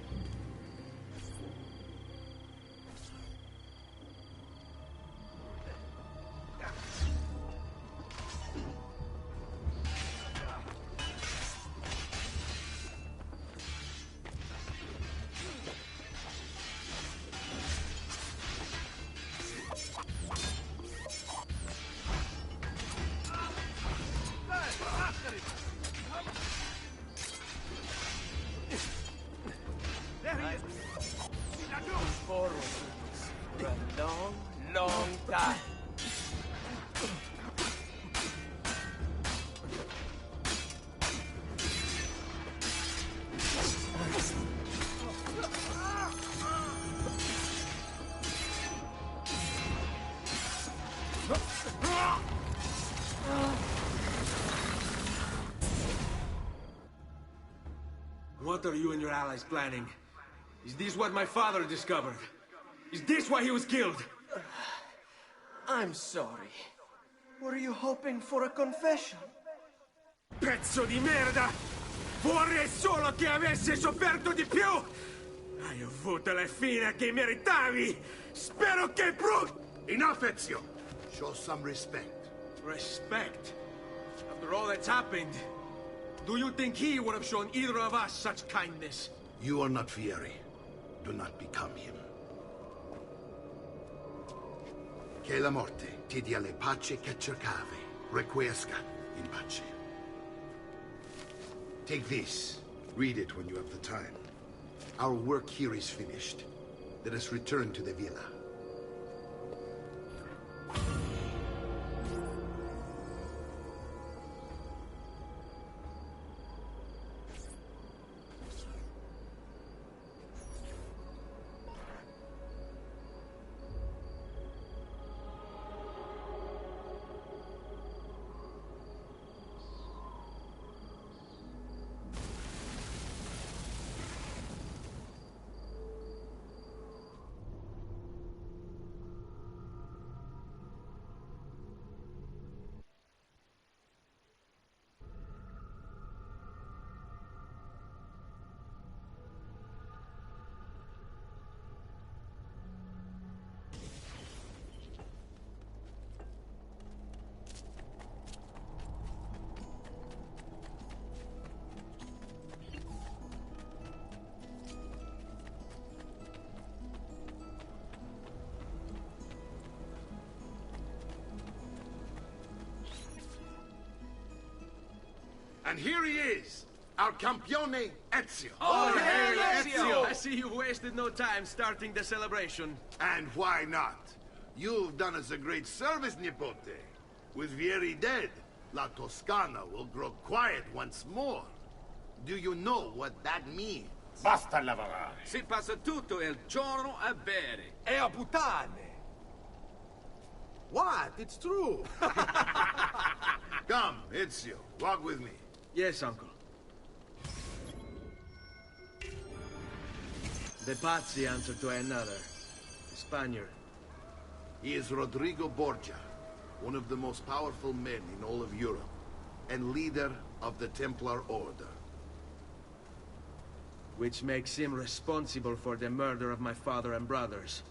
For a long, long time. What are you and your allies planning? Is this what my father discovered? Is this why he was killed? I'm sorry. Were you hoping for a confession? Pezzo di merda! Vorrei solo che avesse sofferto di più! Hai avuto la fine che meritavi! Spero che Enough, Ezio! Show some respect. Respect? After all that's happened, do you think he would have shown either of us such kindness? You are not Fieri. Do not become him. Che la morte ti dia le pace che cercavi. Requiesca in pace. Take this. Read it when you have the time. Our work here is finished. Let us return to the villa. And here he is, our campione, Ezio. Oh, hey, Ezio! I see you wasted no time starting the celebration. And why not? You've done us a great service, Nipote. With Vieri dead, La Toscana will grow quiet once more. Do you know what that means? Basta lavorare. Si passa tutto il giorno a bere. E a puttane. What? It's true. Come, Ezio, walk with me. Yes, uncle. The Pazzi answer to another. The Spaniard. He is Rodrigo Borgia, one of the most powerful men in all of Europe, and leader of the Templar Order. Which makes him responsible for the murder of my father and brothers.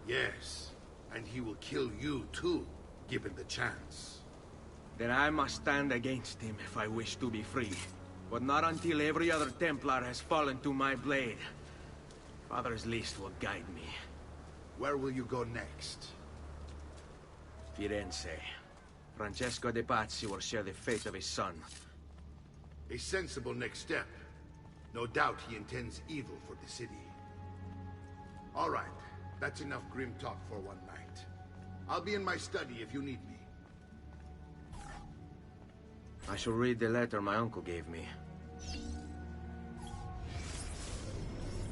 Yes, and he will kill you too, given the chance. Then I must stand against him if I wish to be free. But not until every other Templar has fallen to my blade. Father's list will guide me. Where will you go next? Firenze. Francesco de Pazzi will share the fate of his son. A sensible next step. No doubt he intends evil for the city. All right, that's enough grim talk for one night. I'll be in my study if you need me. I shall read the letter my uncle gave me.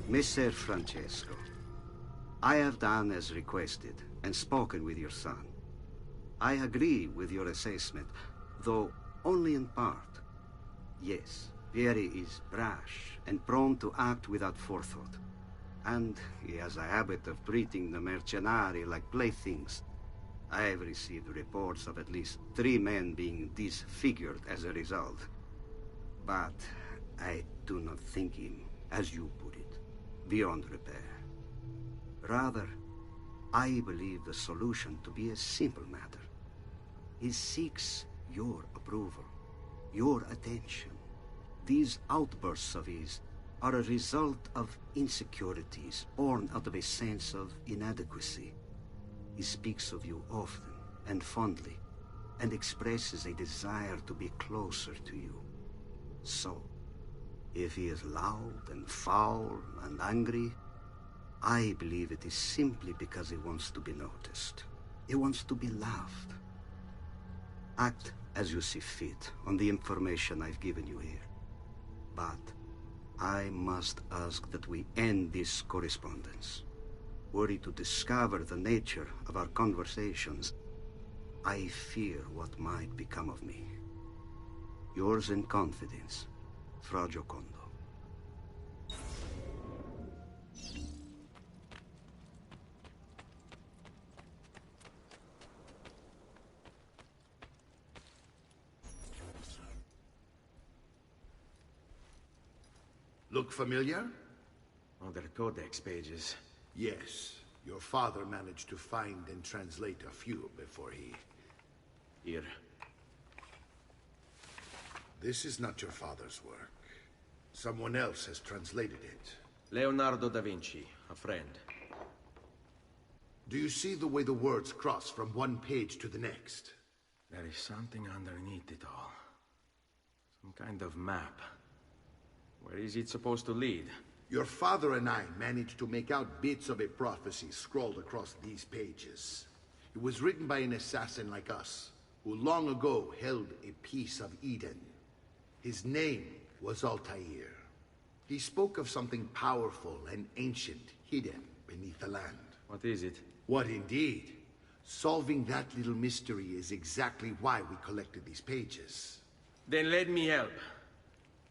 Messer Francesco, I have done as requested and spoken with your son. I agree with your assessment, though only in part. Yes, Vieri is brash and prone to act without forethought. And he has a habit of treating the mercenari like playthings. I have received reports of at least 3 men being disfigured as a result. But I do not think him, as you put it, beyond repair. Rather, I believe the solution to be a simple matter. He seeks your approval, your attention. These outbursts of his are a result of insecurities born out of a sense of inadequacy. He speaks of you often and fondly, and expresses a desire to be closer to you. So, if he is loud and foul and angry, I believe it is simply because he wants to be noticed. He wants to be loved. Act as you see fit on the information I've given you here. But I must ask that we end this correspondence. Were he to discover the nature of our conversations, I fear what might become of me. Yours in confidence, Fra Giocondo. Look familiar? Oh, they're codex pages. Yes. Your father managed to find and translate a few before he... Here. This is not your father's work. Someone else has translated it. Leonardo da Vinci, a friend. Do you see the way the words cross from one page to the next? There is something underneath it all. Some kind of map. Where is it supposed to lead? Your father and I managed to make out bits of a prophecy scrawled across these pages. It was written by an assassin like us, who long ago held a piece of Eden. His name was Altair. He spoke of something powerful and ancient hidden beneath the land. What is it? What indeed? Solving that little mystery is exactly why we collected these pages. Then let me help.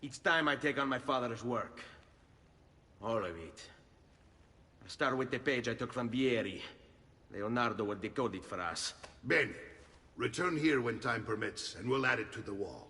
Each time I take on my father's work. All of it. I'll start with the page I took from Vieri. Leonardo will decode it for us. Bene. Return here when time permits, and we'll add it to the wall.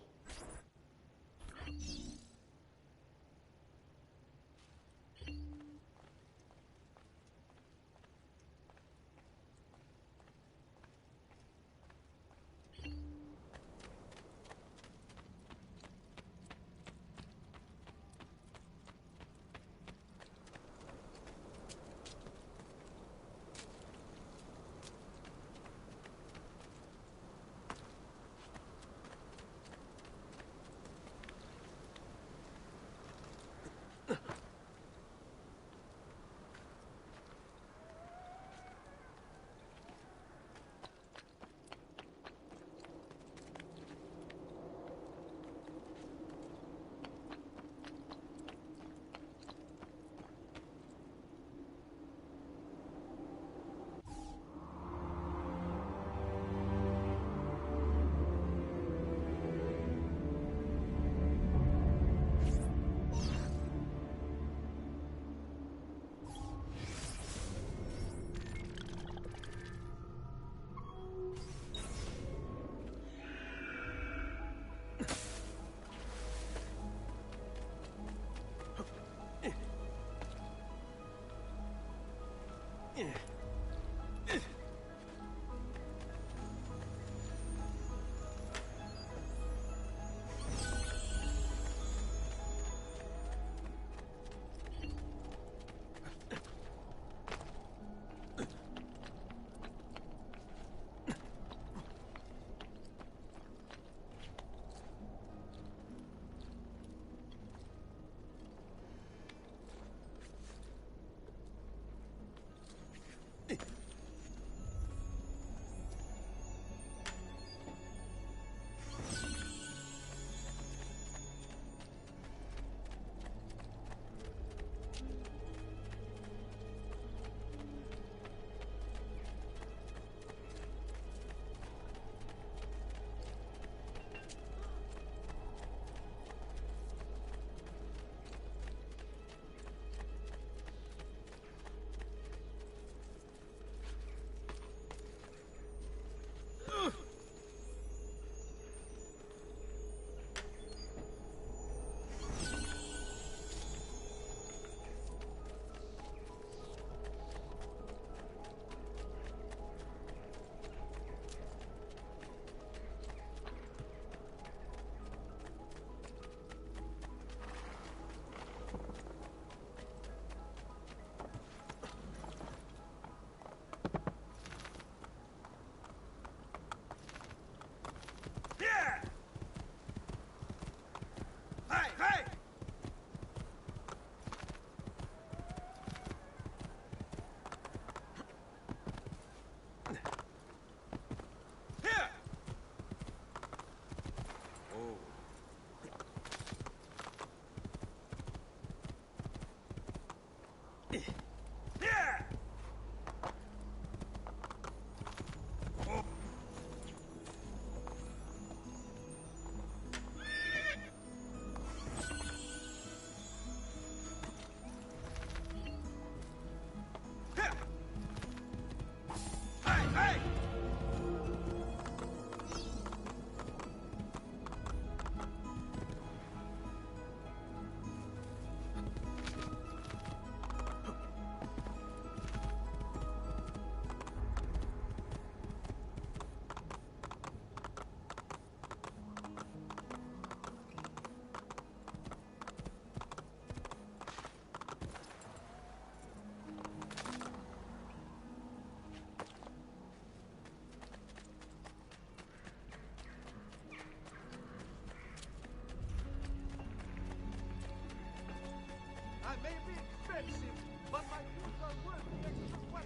expensive, but my goods are worth the extra quadrille.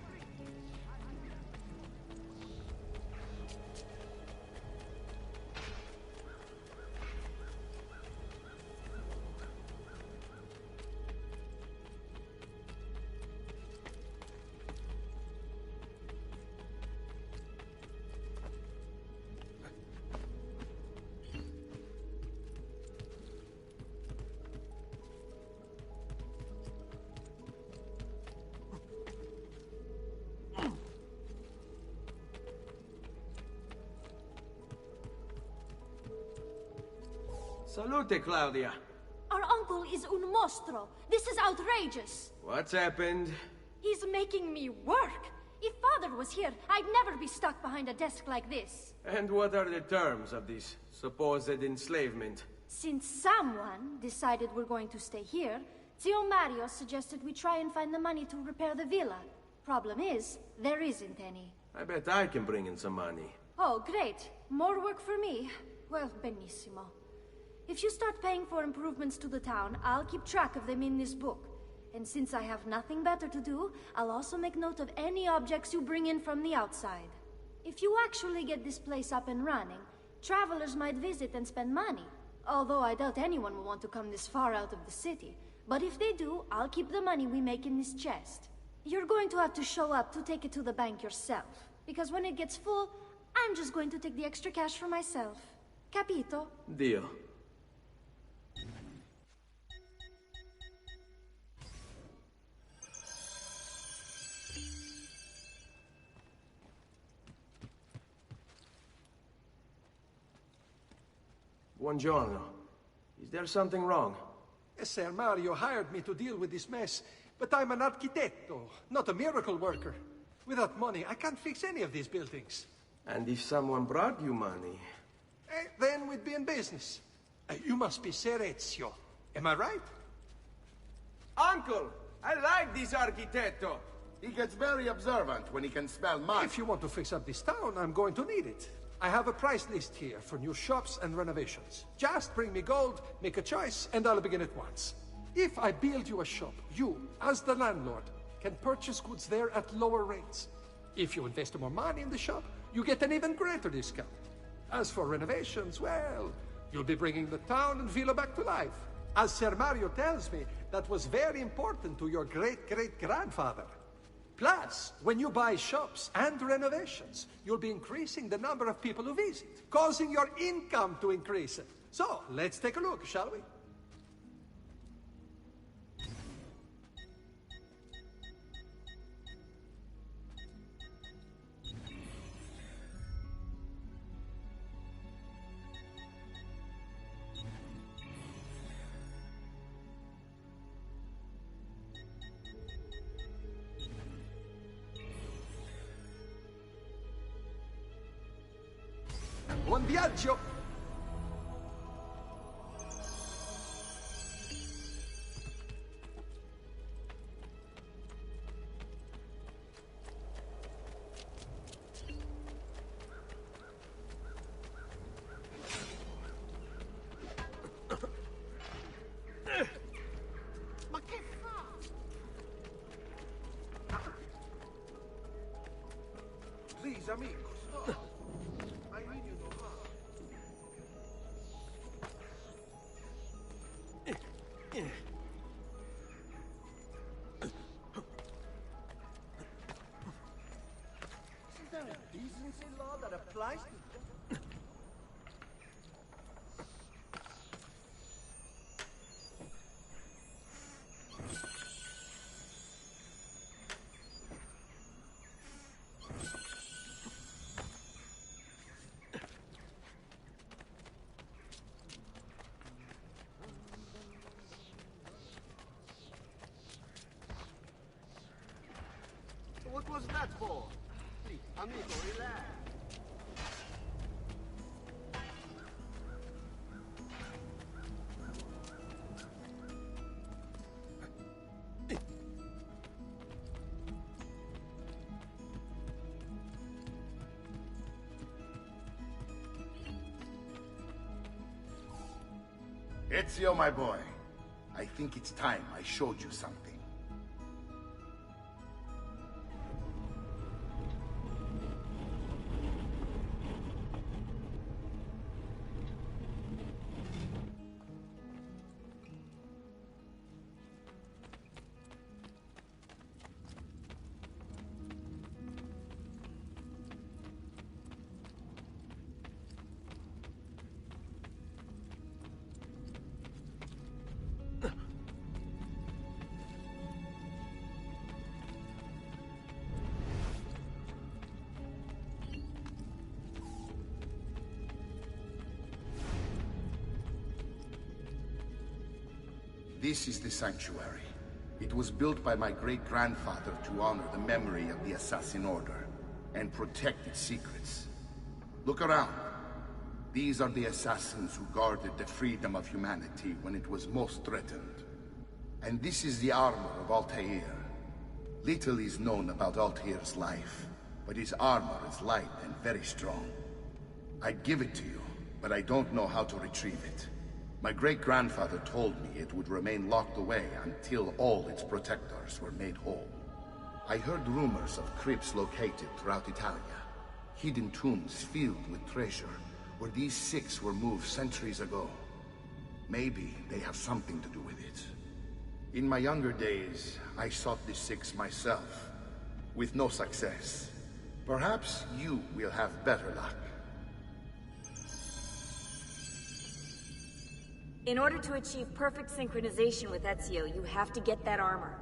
Salute, Claudia. Our uncle is un mostro. This is outrageous. What's happened? He's making me work. If Father was here, I'd never be stuck behind a desk like this. And what are the terms of this supposed enslavement? Since someone decided we're going to stay here, Zio Mario suggested we try and find the money to repair the villa. Problem is, there isn't any. I bet I can bring in some money. Oh, great. More work for me. Well, benissimo. If you start paying for improvements to the town, I'll keep track of them in this book. And since I have nothing better to do, I'll also make note of any objects you bring in from the outside. If you actually get this place up and running, travelers might visit and spend money. Although I doubt anyone will want to come this far out of the city. But if they do, I'll keep the money we make in this chest. You're going to have to show up to take it to the bank yourself. Because when it gets full, I'm just going to take the extra cash for myself. Capito? Deal. Buongiorno. Is there something wrong? Ser Mario hired me to deal with this mess, but I'm an architetto, not a miracle worker. Without money, I can't fix any of these buildings. And if someone brought you money? Then we'd be in business. You must be Ser Ezio. Am I right? Uncle, I like this architetto. He gets very observant when he can smell money. If you want to fix up this town, I'm going to need it. I have a price list here for new shops and renovations. Just bring me gold, make a choice, and I'll begin at once. If I build you a shop, you, as the landlord, can purchase goods there at lower rates. If you invest more money in the shop, you get an even greater discount. As for renovations, well, you'll be bringing the town and villa back to life. As Ser Mario tells me, that was very important to your great-great-grandfather. Plus, when you buy shops and renovations, you'll be increasing the number of people who visit, causing your income to increase. So, let's take a look, shall we? Buon viaggio! Ma che fa? Please, amico, stop. I mean you no harm. Isn't there a decency law that applies to... What was that for? Please, amigo, relax. Ezio, my boy, I think it's time I showed you something. This is the sanctuary. It was built by my great-grandfather to honor the memory of the Assassin Order and protect its secrets. Look around. These are the assassins who guarded the freedom of humanity when it was most threatened. And this is the armor of Altair. Little is known about Altair's life, but his armor is light and very strong. I'd give it to you, but I don't know how to retrieve it. My great-grandfather told me it would remain locked away until all its protectors were made whole. I heard rumors of crypts located throughout Italia, hidden tombs filled with treasure, where these six were moved centuries ago. Maybe they have something to do with it. In my younger days, I sought the six myself, with no success. Perhaps you will have better luck. In order to achieve perfect synchronization with Ezio, you have to get that armor.